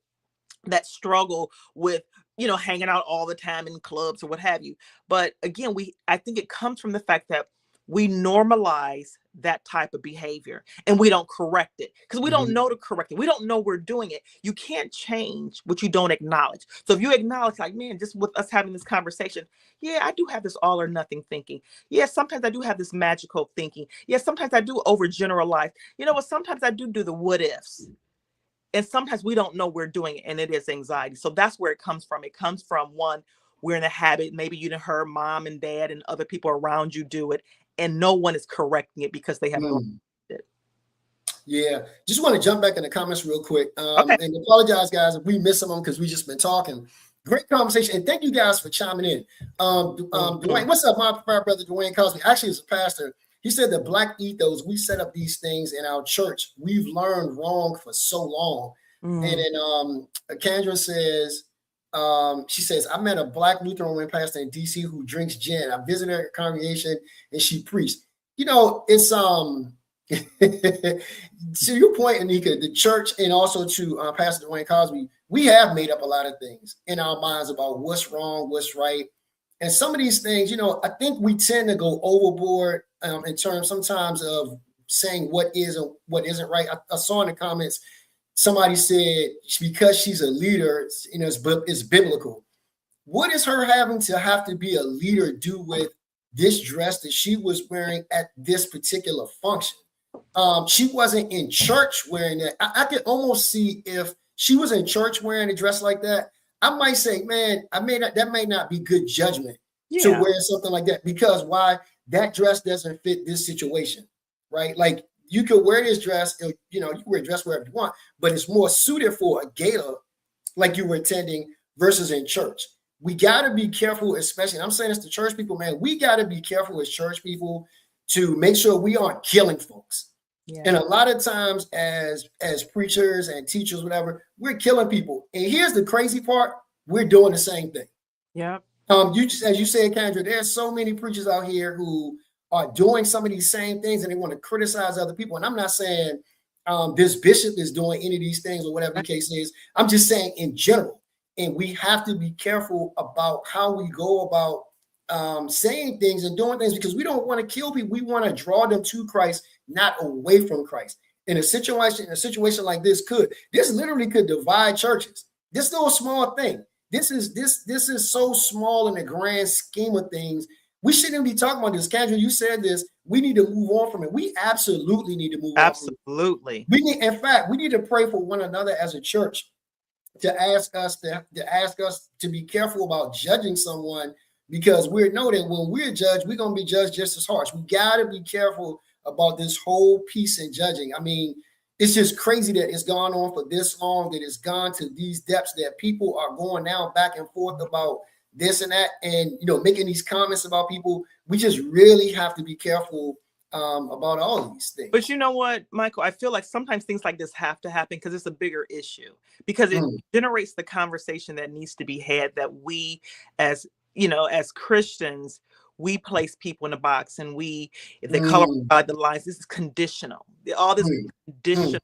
that struggle with, hanging out all the time in clubs or what have you. But again, I think it comes from the fact that we normalize that type of behavior and we don't correct it because we don't know to correct it. We don't know we're doing it. You can't change what you don't acknowledge. So if you acknowledge, like, man, just with us having this conversation, yeah, I do have this all or nothing thinking. Yeah, sometimes I do have this magical thinking. Yeah, sometimes I do overgeneralize. You know what? Sometimes I do the what ifs. And sometimes we don't know we're doing it, and it is anxiety. So that's where it comes from. It comes from, one, we're in a habit. Maybe you didn't heard mom and dad and other people around you do it, and no one is correcting it because they have it. Yeah, just want to jump back in the comments real quick. Okay. And apologize, guys, if we miss someone because we just been talking. Great conversation, and thank you guys for chiming in. Dwayne, what's up, my brother Dwayne Cosby? Actually, as a pastor, he said the black ethos, we set up these things in our church. We've learned wrong for so long. And then Kendra says, she says, I met a black Lutheran woman pastor in DC who drinks gin. I visited her congregation and she preached. You know, it's to your point, Anika, the church, and also to Pastor Dwayne Cosby, we have made up a lot of things in our minds about what's wrong, what's right. And some of these things, you know, I think we tend to go overboard in terms sometimes of saying what is and what isn't right. I saw in the comments, somebody said, because she's a leader, you know, it's biblical. What is her having to have to be a leader do with this dress that she was wearing at this particular function? She wasn't in church wearing that. I could almost see if she was in church wearing a dress like that, I might say, man, that may not be good judgment to wear something like that, because why? That dress doesn't fit this situation, right? Like, you could wear this dress, you know, you wear a dress wherever you want, but it's more suited for a gala like you were attending versus in church. We got to be careful, especially, and I'm saying this to church people, man, we got to be careful as church people to make sure we aren't killing folks. Yeah. And a lot of times as preachers and teachers, whatever, we're killing people. And here's the crazy part, we're doing the same thing. Yeah. As you said, Kendra, there's so many preachers out here who are doing some of these same things and they want to criticize other people. And I'm not saying this bishop is doing any of these things or whatever the case is. I'm just saying in general. And we have to be careful about how we go about saying things and doing things, because we don't want to kill people. We want to draw them to Christ, not away from Christ. In a situation like this literally could divide churches. This little small thing. This is so small in the grand scheme of things. We shouldn't be talking about this. Kendra, you said this. We need to move on from it. We absolutely need to move on. Absolutely. We need to pray for one another as a church to ask us to be careful about judging someone, because we know that when we're judged, we're going to be judged just as harsh. We got to be careful about this whole piece in judging. I mean, it's just crazy that it's gone on for this long, that it's gone to these depths, that people are going now back and forth about this and that, and, you know, making these comments about people. We just really have to be careful about all these things. But you know what, Michael, I feel like sometimes things like this have to happen because it's a bigger issue, because it generates the conversation that needs to be had, that we as Christians, we place people in a box, and if they color by the lines, this is conditional. All this conditional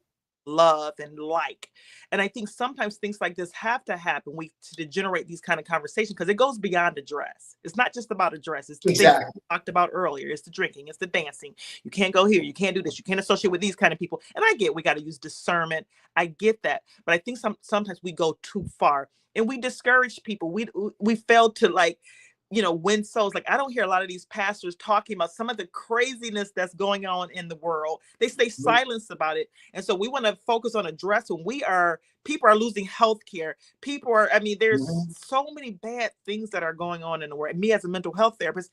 love and like. And I think sometimes things like this have to happen to generate these kind of conversations, because it goes beyond a dress. It's not just about a dress. It's the things we talked about earlier. It's the drinking. It's the dancing. You can't go here. You can't do this. You can't associate with these kind of people. And I get we got to use discernment. I get that. But I think sometimes we go too far and we discourage people. We fail to win souls. Like, I don't hear a lot of these pastors talking about some of the craziness that's going on in the world. They stay silent about it. And so we want to focus on a dress when people are losing health care. There's so many bad things that are going on in the world. Me as a mental health therapist,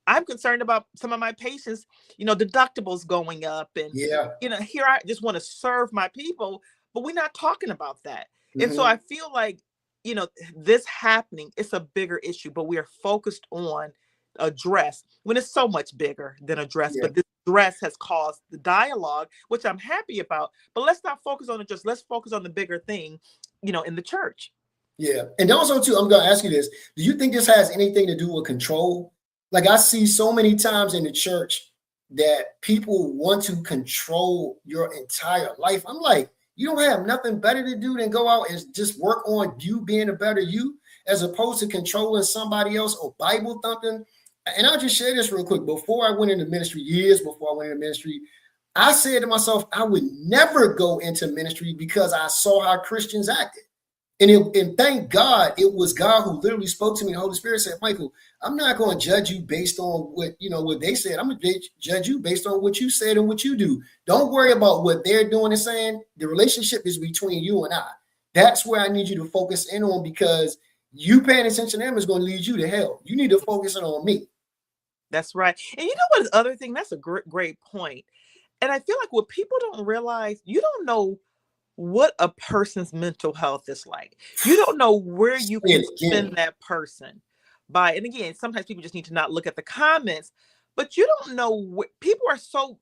I'm concerned about some of my patients, deductibles going up. And, here I just want to serve my people, but we're not talking about that. And so I feel like, this happening, it's a bigger issue, but we are focused on a dress when it's so much bigger than a dress. But this dress has caused the dialogue, which I'm happy about. But let's not focus on the dress. Let's focus on the bigger thing, in the church. Yeah. And also, too, I'm going to ask you this. Do you think this has anything to do with control? Like, I see so many times in the church that people want to control your entire life. I'm like, you don't have nothing better to do than go out and just work on you being a better you, as opposed to controlling somebody else or Bible thumping. And I'll just share this real quick. Before I went into ministry, years before I went into ministry, I said to myself, I would never go into ministry because I saw how Christians acted. And thank God, it was God who literally spoke to me. The Holy Spirit said, Michael, I'm not going to judge you based on what they said. I'm going to judge you based on what you said and what you do. Don't worry about what they're doing and saying. The relationship is between you and I. That's where I need you to focus in on, because you paying attention to them is going to lead you to hell. You need to focus in on me. That's right. And you know what? The other thing, that's a great point. And I feel like what people don't realize, you don't know what a person's mental health is like. You don't know where you can send that person by. And again, sometimes people just need to not look at the comments, but you don't know people are so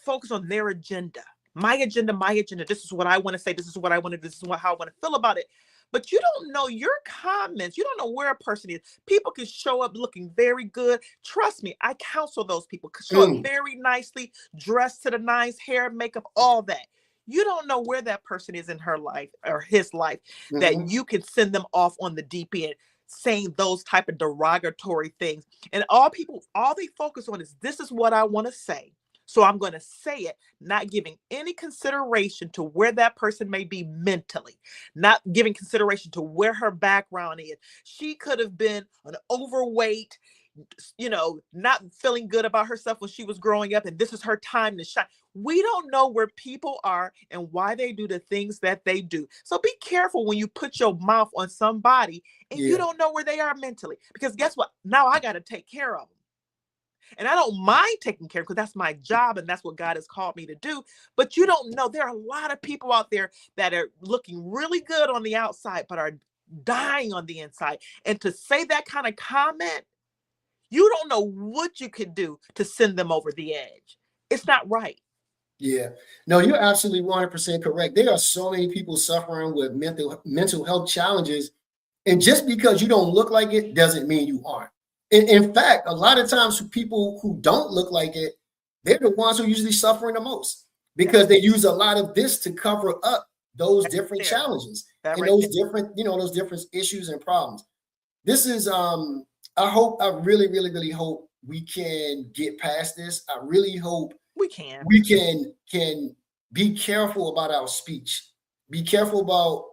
focused on their agenda. My agenda, my agenda. This is what I want to say. This is what I want to do. This is how I want to feel about it. But you don't know your comments. You don't know where a person is. People can show up looking very good. Trust me, I counsel those people. Show up very nicely, dressed to the nines, hair, makeup, all that. You don't know where that person is in her life or his life that you can send them off on the deep end saying those type of derogatory things. And all they focus on is, this is what I want to say. So I'm going to say it, not giving any consideration to where that person may be mentally, not giving consideration to where her background is. She could have been an overweight, not feeling good about herself when she was growing up, and this is her time to shine. We don't know where people are and why they do the things that they do. So be careful when you put your mouth on somebody and you don't know where they are mentally, because guess what? Now I got to take care of them. And I don't mind taking care, because that's my job and that's what God has called me to do. But you don't know. There are a lot of people out there that are looking really good on the outside, but are dying on the inside. And to say that kind of comment, you don't know what you could do to send them over the edge. It's not right. Yeah, no, you're absolutely 100% correct. There are so many people suffering with mental health challenges. And just because you don't look like it doesn't mean you aren't. In fact, a lot of times people who don't look like it, they're the ones who are usually suffering the most, because they use a lot of this to cover up those different challenges and those different issues and problems. This is, I really, really, really hope we can get past this. I really hope we can be careful about our speech. Be careful about,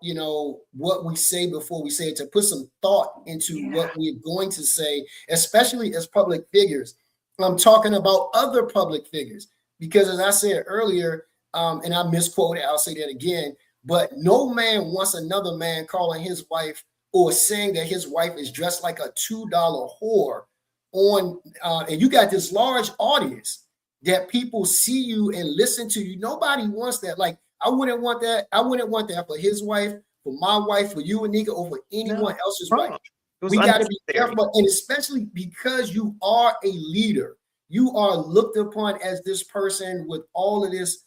what we say before we say it, to put some thought into what we're going to say, especially as public figures. I'm talking about other public figures, because as I said earlier, and I misquoted, I'll say that again, but no man wants another man calling his wife or saying that his wife is dressed like a $2 whore on, and you got this large audience that people see you and listen to you. Nobody wants that. Like, I wouldn't want that. I wouldn't want that for his wife, for my wife, for you and Nika, or for anyone else's wife. We got to be careful, and especially because you are a leader. You are looked upon as this person with all of this,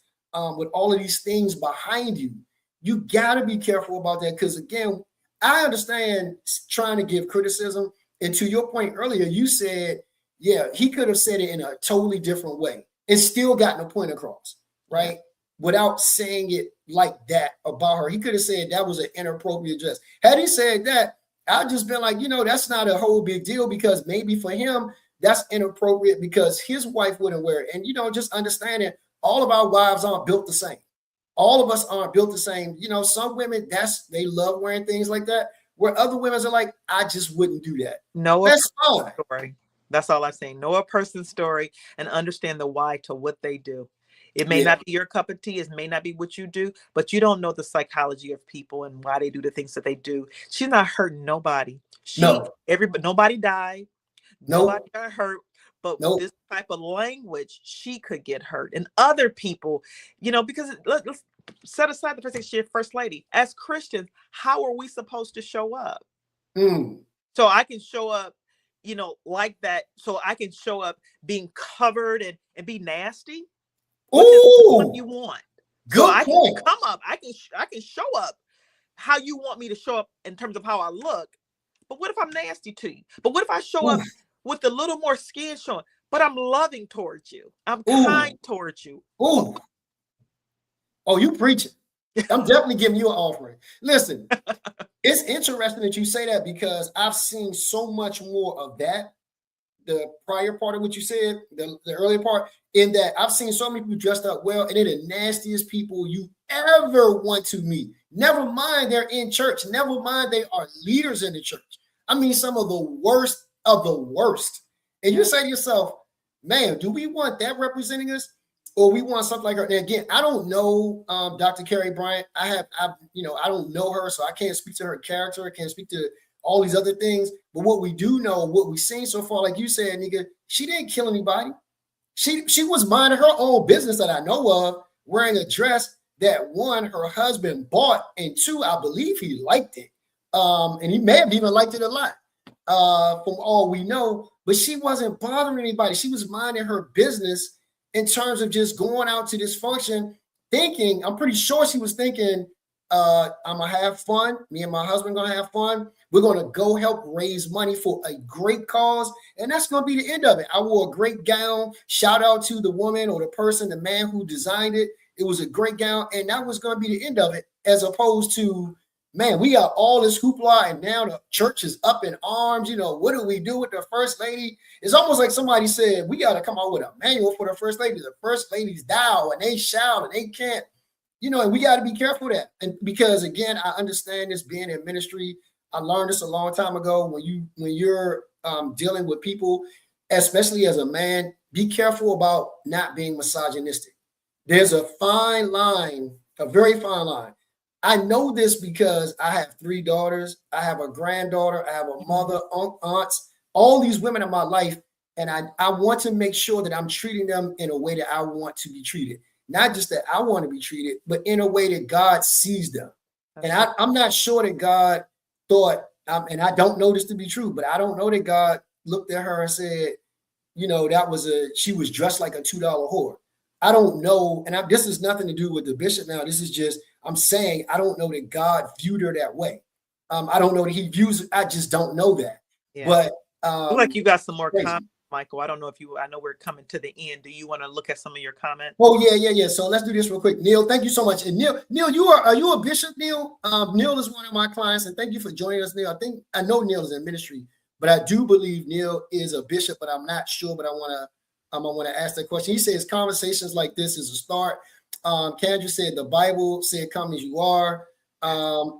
with all of these things behind you. You got to be careful about that, because again, I understand trying to give criticism. And to your point earlier, you said, he could have said it in a totally different way and still gotten a point across, right? Without saying it like that about her. He could have said that was an inappropriate dress. Had he said that, I'd just been like, that's not a whole big deal, because maybe for him, that's inappropriate because his wife wouldn't wear it. And, just understanding all of our wives aren't built the same. All of us aren't built the same. Some women, they love wearing things like that, where other women are like, I just wouldn't do that. That's fine. Story. That's all I'm saying. Know a person's story and understand the why to what they do. It may not be your cup of tea. It may not be what you do, but you don't know the psychology of people and why they do the things that they do. She's not hurting nobody. Nobody died. Nobody got hurt. But with this type of language, she could get hurt. And other people, because let's set aside the fact that she's first lady. As Christians, how are we supposed to show up? So I can show up, like that. So I can show up being covered and be nasty. What you want? Good I point. Can come up. I can show up how you want me to show up in terms of how I look. But what if I'm nasty to you? But what if I show up with a little more skin showing, but I'm loving towards you? I'm kind towards you. Oh, you preaching. I'm definitely giving you an offering. Listen, it's interesting that you say that, because I've seen so much more of that. The prior part of what you said, the earlier part, in that I've seen so many people dressed up well, and they're the nastiest people you ever want to meet. Never mind they're in church. Never mind they are leaders in the church. I mean, some of the worst of the worst. And you say to yourself, man, do we want that representing us? Or we want something like her? And again, I don't know Dr. Karri Bryant. I don't know her, so I can't speak to her character. I can't speak to all these other things. But what we do know, what we've seen so far, like you said, nigga, she didn't kill anybody. She was minding her own business that I know of, wearing a dress. that one, her husband bought, and two, I believe he liked it. And he may have even liked it a lot, from all we know, but she wasn't bothering anybody. She was minding her business in terms of just going out to this function, thinking, I'm pretty sure she was thinking, I'm gonna have fun. Me and my husband gonna have fun. We're gonna go help raise money for a great cause, and that's gonna be the end of it. I wore a great gown. Shout out to the woman or the person, the man who designed it. It was a great gown, and that was gonna be the end of it, as opposed to, man, we got all this hoopla, and now the church is up in arms. You know, what do we do with the first lady? It's almost like somebody said, we got to come out with a manual for the first lady. The first ladies dial and they shout and they can't, you know, and we got to be careful of that. And because again, I understand this being in ministry. I learned this a long time ago. When you're dealing with people, especially as a man, be careful about not being misogynistic. There's a fine line, a very fine line. I know this because I have 3 daughters. I have a granddaughter. I have a mother, aunts, all these women in my life. And I want to make sure that I'm treating them in a way that I want to be treated. Not just that I want to be treated, but in a way that God sees them. And I'm not sure that God thought, and I don't know this to be true, but I don't know that God looked at her and said, you know, she was dressed like a $2 whore. I don't know. And this has nothing to do with the bishop now. This is just, I'm saying, I don't know that God viewed her that way. I don't know that he views, I just don't know that. Yeah. But like you got some more comments, Michael. I don't know I know we're coming to the end. Do you want to look at some of your comments? Oh, yeah. So let's do this real quick. Neil, thank you so much. And Neil, are you a bishop, Neil? Neil is one of my clients, and thank you for joining us, Neil. I know Neil is in ministry, but I do believe Neil is a bishop, but I'm not sure, but I want to ask that question. He says conversations like this is a start. Kendra said the Bible said come as you are. And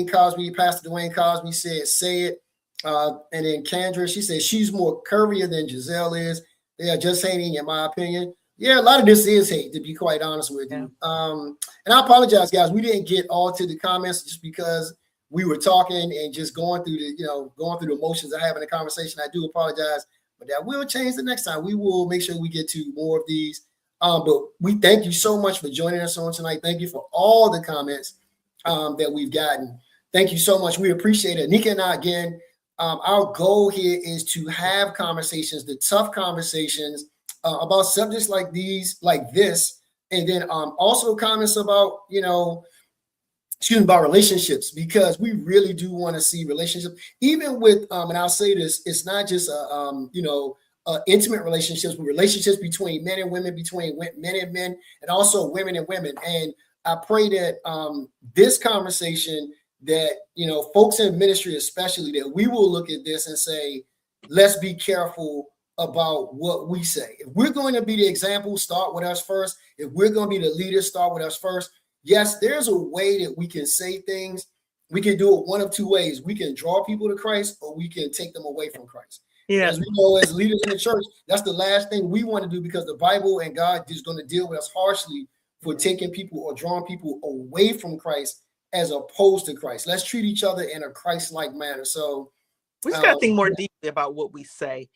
Pastor Dwayne Cosby said say it. And then Kendra, she said she's more curvier than Giselle is. They are just hating, in my opinion. Yeah, a lot of this is hate, to be quite honest with you. And I apologize, guys. We didn't get all to the comments just because we were talking and just going through the motions of having a conversation. I do apologize, but that will change the next time. We will make sure we get to more of these. But we thank you so much for joining us on tonight. Thank you for all the comments that we've gotten. Thank you so much. We appreciate it. Nika and I, again, our goal here is to have conversations, the tough conversations about subjects like this, and then also comments about, about relationships, because we really do want to see relationships, even with, and I'll say this, it's not just, intimate relationships, but relationships between men and women, between men and men, and also women and women. And I pray that this conversation, that, folks in ministry, especially, that we will look at this and say, let's be careful about what we say. If we're going to be the example, start with us first. If we're going to be the leader, start with us first. Yes, there's a way that we can say things. We can do it one of two ways. We can draw people to Christ, or we can take them away from Christ. Yeah. As we know, as leaders in the church, that's the last thing we want to do, because the Bible and God is going to deal with us harshly for taking people or drawing people away from Christ as opposed to Christ. Let's treat each other in a Christ-like manner. So we just got to think more deeply about what we say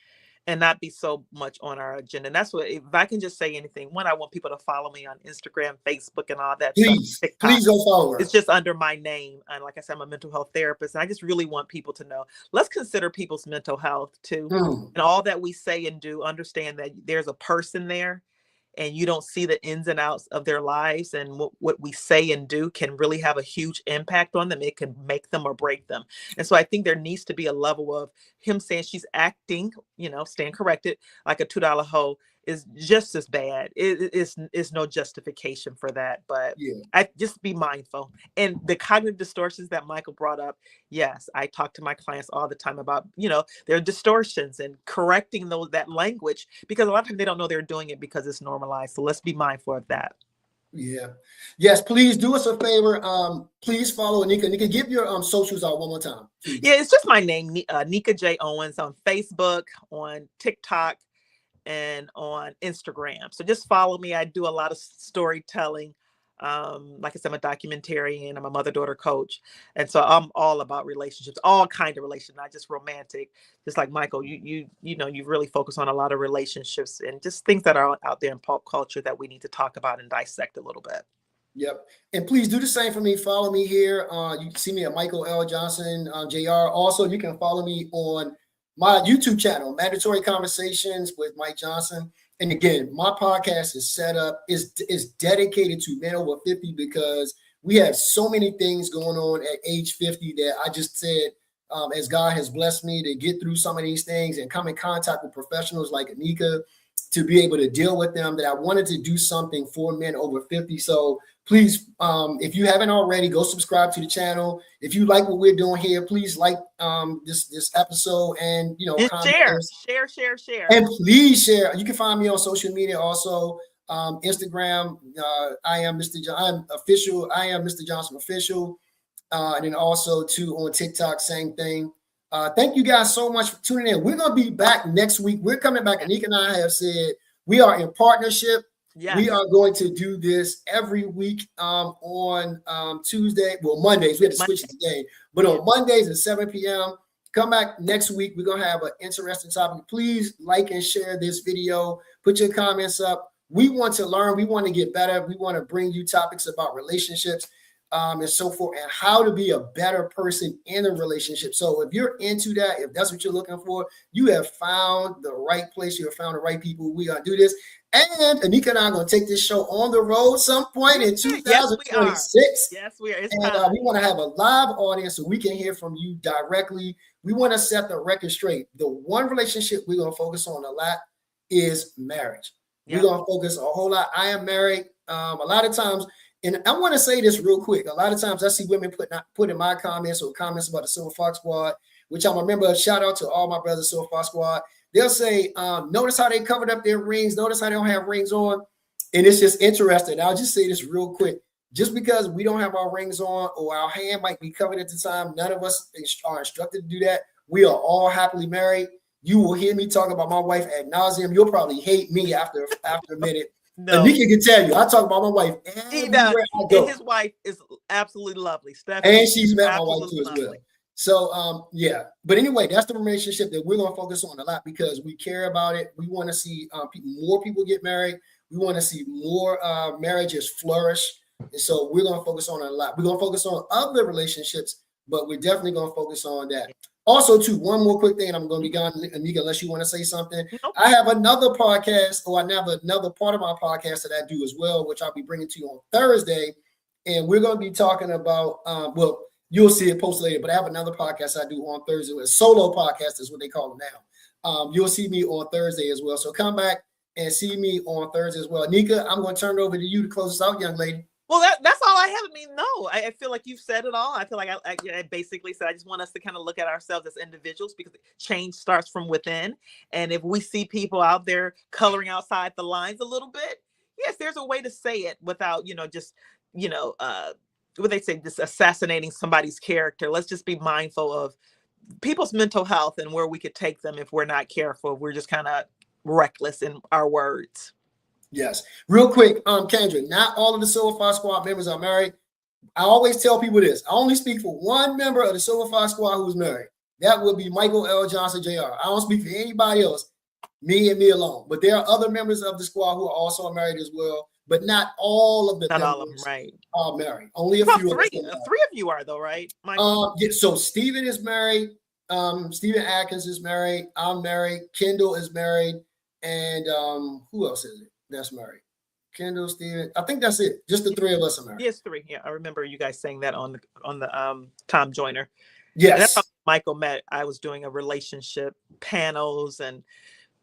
and not be so much on our agenda. And that's what, if I can just say anything, one, I want people to follow me on Instagram, Facebook, and all that. Please, stuff. Please don't follow her. It's just under my name. And like I said, I'm a mental health therapist. And I just really want people to know, let's consider people's mental health too. And all that we say and do, understand that there's a person there, and you don't see the ins and outs of their lives, and what we say and do can really have a huge impact on them. It can make them or break them. And so I think there needs to be a level of him saying she's acting, staying corrected, like a $2 hoe is just as bad. It's no justification for that, but I just be mindful. And the cognitive distortions that Michael brought up, yes, I talk to my clients all the time about, their distortions and correcting that language, because a lot of times they don't know they're doing it because it's normalized. So let's be mindful of that. Yeah. Yes, please do us a favor. Please follow Nika. Nika, give your socials out one more time, please. Yeah, it's just my name, Nika J. Owens, on Facebook, on TikTok, and on Instagram. So just follow me. I do a lot of storytelling. Like I said, I'm a documentarian. I'm a mother-daughter coach. And so I'm all about relationships, all kinds of relationships, not just romantic. Just like Michael, you really focus on a lot of relationships and just things that are out there in pop culture that we need to talk about and dissect a little bit. Yep. And please do the same for me. Follow me here. You can see me at Michael L. Johnson, JR. Also, you can follow me on my YouTube channel, Mandatory Conversations with Mike Johnson. And again, my podcast is set up, is dedicated to men over 50 because we have so many things going on at age 50 that I just said, as God has blessed me to get through some of these things and come in contact with professionals like Anika to be able to deal with them, that I wanted to do something for men over 50. So please, if you haven't already, go subscribe to the channel. If you like what we're doing here, please like this episode and comment share. And please share. You can find me on social media also. Instagram, I am Mr. Johnson official. And then also too on TikTok, same thing. Thank you guys so much for tuning in. We're going to be back next week. We're coming back. Anika and I have said we are in partnership. Yes. We are going to do this every week on Tuesday. Well, Mondays. We had to switch it today. But on Mondays at 7 p.m., come back next week. We're going to have an interesting topic. Please like and share this video. Put your comments up. We want to learn. We want to get better. We want to bring you topics about relationships. And so forth, and how to be a better person in a relationship. So if you're into that, if that's what you're looking for, you have found the right place. You have found the right people. We are going to do this. And Anika and I are going to take this show on the road some point in 2026. Yes, we are. And we want to have a live audience so we can hear from you directly. We want to set the record straight. The one relationship we're going to focus on a lot is marriage. We're going to focus a whole lot. I am married. A lot of times, and I want to say this real quick. A lot of times I see women put in my comments or comments about the Silver Fox Squad, which I'm a member of. Shout out to all my brothers, Silver Fox Squad. They'll say, notice how they covered up their rings. Notice how they don't have rings on. And it's just interesting. I'll just say this real quick. Just because we don't have our rings on or our hand might be covered at the time, none of us are instructed to do that. We are all happily married. You will hear me talk about my wife ad nauseum. You'll probably hate me after a minute. No. Anika can tell you, I talk about my wife everywhere I go. And his wife is absolutely lovely. Stephanie, and she's met my wife too as well. So, But anyway, that's the relationship that we're going to focus on a lot because we care about it. We want to see more people get married. We want to see more marriages flourish. And so we're going to focus on it a lot. We're going to focus on other relationships, but we're definitely going to focus on that. Also, too, one more quick thing, and I'm going to be gone, Anika, unless you want to say something. Nope. I have another podcast, or I have another part of my podcast that I do as well, which I'll be bringing to you on Thursday. And we're going to be talking about, you'll see it posted later, but I have another podcast I do on Thursday. A solo podcast is what they call it now. You'll see me on Thursday as well. So come back and see me on Thursday as well. Anika, I'm going to turn it over to you to close us out, young lady. Well, that's all I have. I mean, no, I feel like you've said it all. I feel like I basically said I just want us to kind of look at ourselves as individuals because change starts from within. And if we see people out there coloring outside the lines a little bit, yes, there's a way to say it without, what they say, just assassinating somebody's character. Let's just be mindful of people's mental health and where we could take them if we're not careful. If we're just kind of reckless in our words. Yes. Real quick, Kendra, not all of the Silver Fox Squad members are married. I always tell people this. I only speak for one member of the Silver Fox Squad who's married. That would be Michael L. Johnson, Jr. I don't speak for anybody else, me and me alone. But there are other members of the squad who are also married as well. But not all of the members are married. Only a few. Three of you are, though, right? So Stephen is married. Stephen Atkins is married. I'm married. Kendall is married. And who else is it that's married? Kendall, Steven. I think that's it. Just the three of us are married. Yes, three. Yeah, I remember you guys saying that on the Tom Joyner. Yes. And that's how Michael met. I was doing a relationship panels and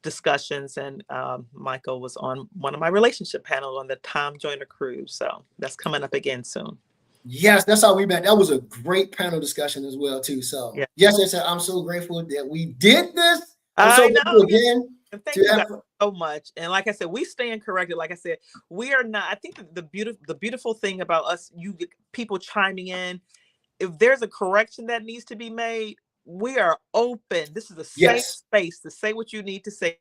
discussions, and Michael was on one of my relationship panels on the Tom Joyner cruise. So that's coming up again soon. Yes, that's how we met. That was a great panel discussion as well, too. So yes, I'm so grateful that we did this. I'm so grateful again. And thank you guys so much. And like I said, we stand corrected. Like I said, we are not. I think the beautiful thing about us, you get people chiming in. If there's a correction that needs to be made, we are open. This is a safe space to say what you need to say,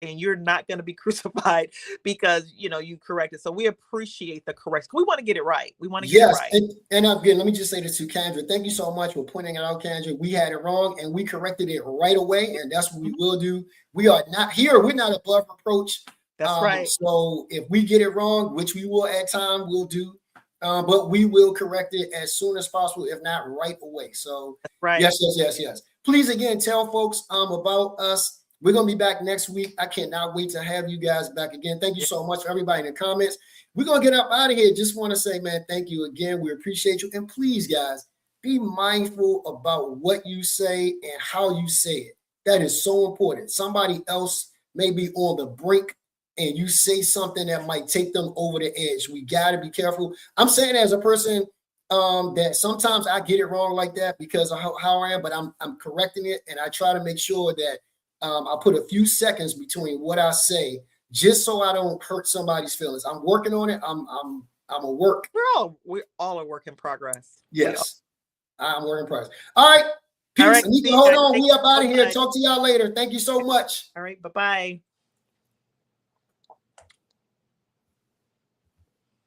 and you're not going to be crucified because you corrected. So we appreciate the correction. We want to get it right. We want to get it right. And again, let me just say this to Kendra. Thank you so much for pointing it out, Kendra. We had it wrong and we corrected it right away, and that's what we will do. We are not here. We're not above reproach. That's right. So if we get it wrong, which we will at time, we'll do. but we will correct it as soon as possible, if not right away. So right. Yes. Please again tell folks about us. We're gonna be back next week. I cannot wait to have you guys back again. Thank you so much for everybody in the comments. We're gonna get up out of here. Just want to say, man, thank you again. We appreciate you, and please, guys, be mindful about what you say and how you say it. That is so important. Somebody else may be on the brink and you say something that might take them over the edge. We got to be careful. I'm saying as a person that sometimes I get it wrong like that because of how I am, but I'm correcting it, and I try to make sure that I put a few seconds between what I say just so I don't hurt somebody's feelings. I'm working on it. I'm a work. We're all a work in progress. Yes, I'm working in progress. All right. Peace. All right, Hold on. We up out of here. Talk to y'all later. Thank you so much. All right. Bye-bye.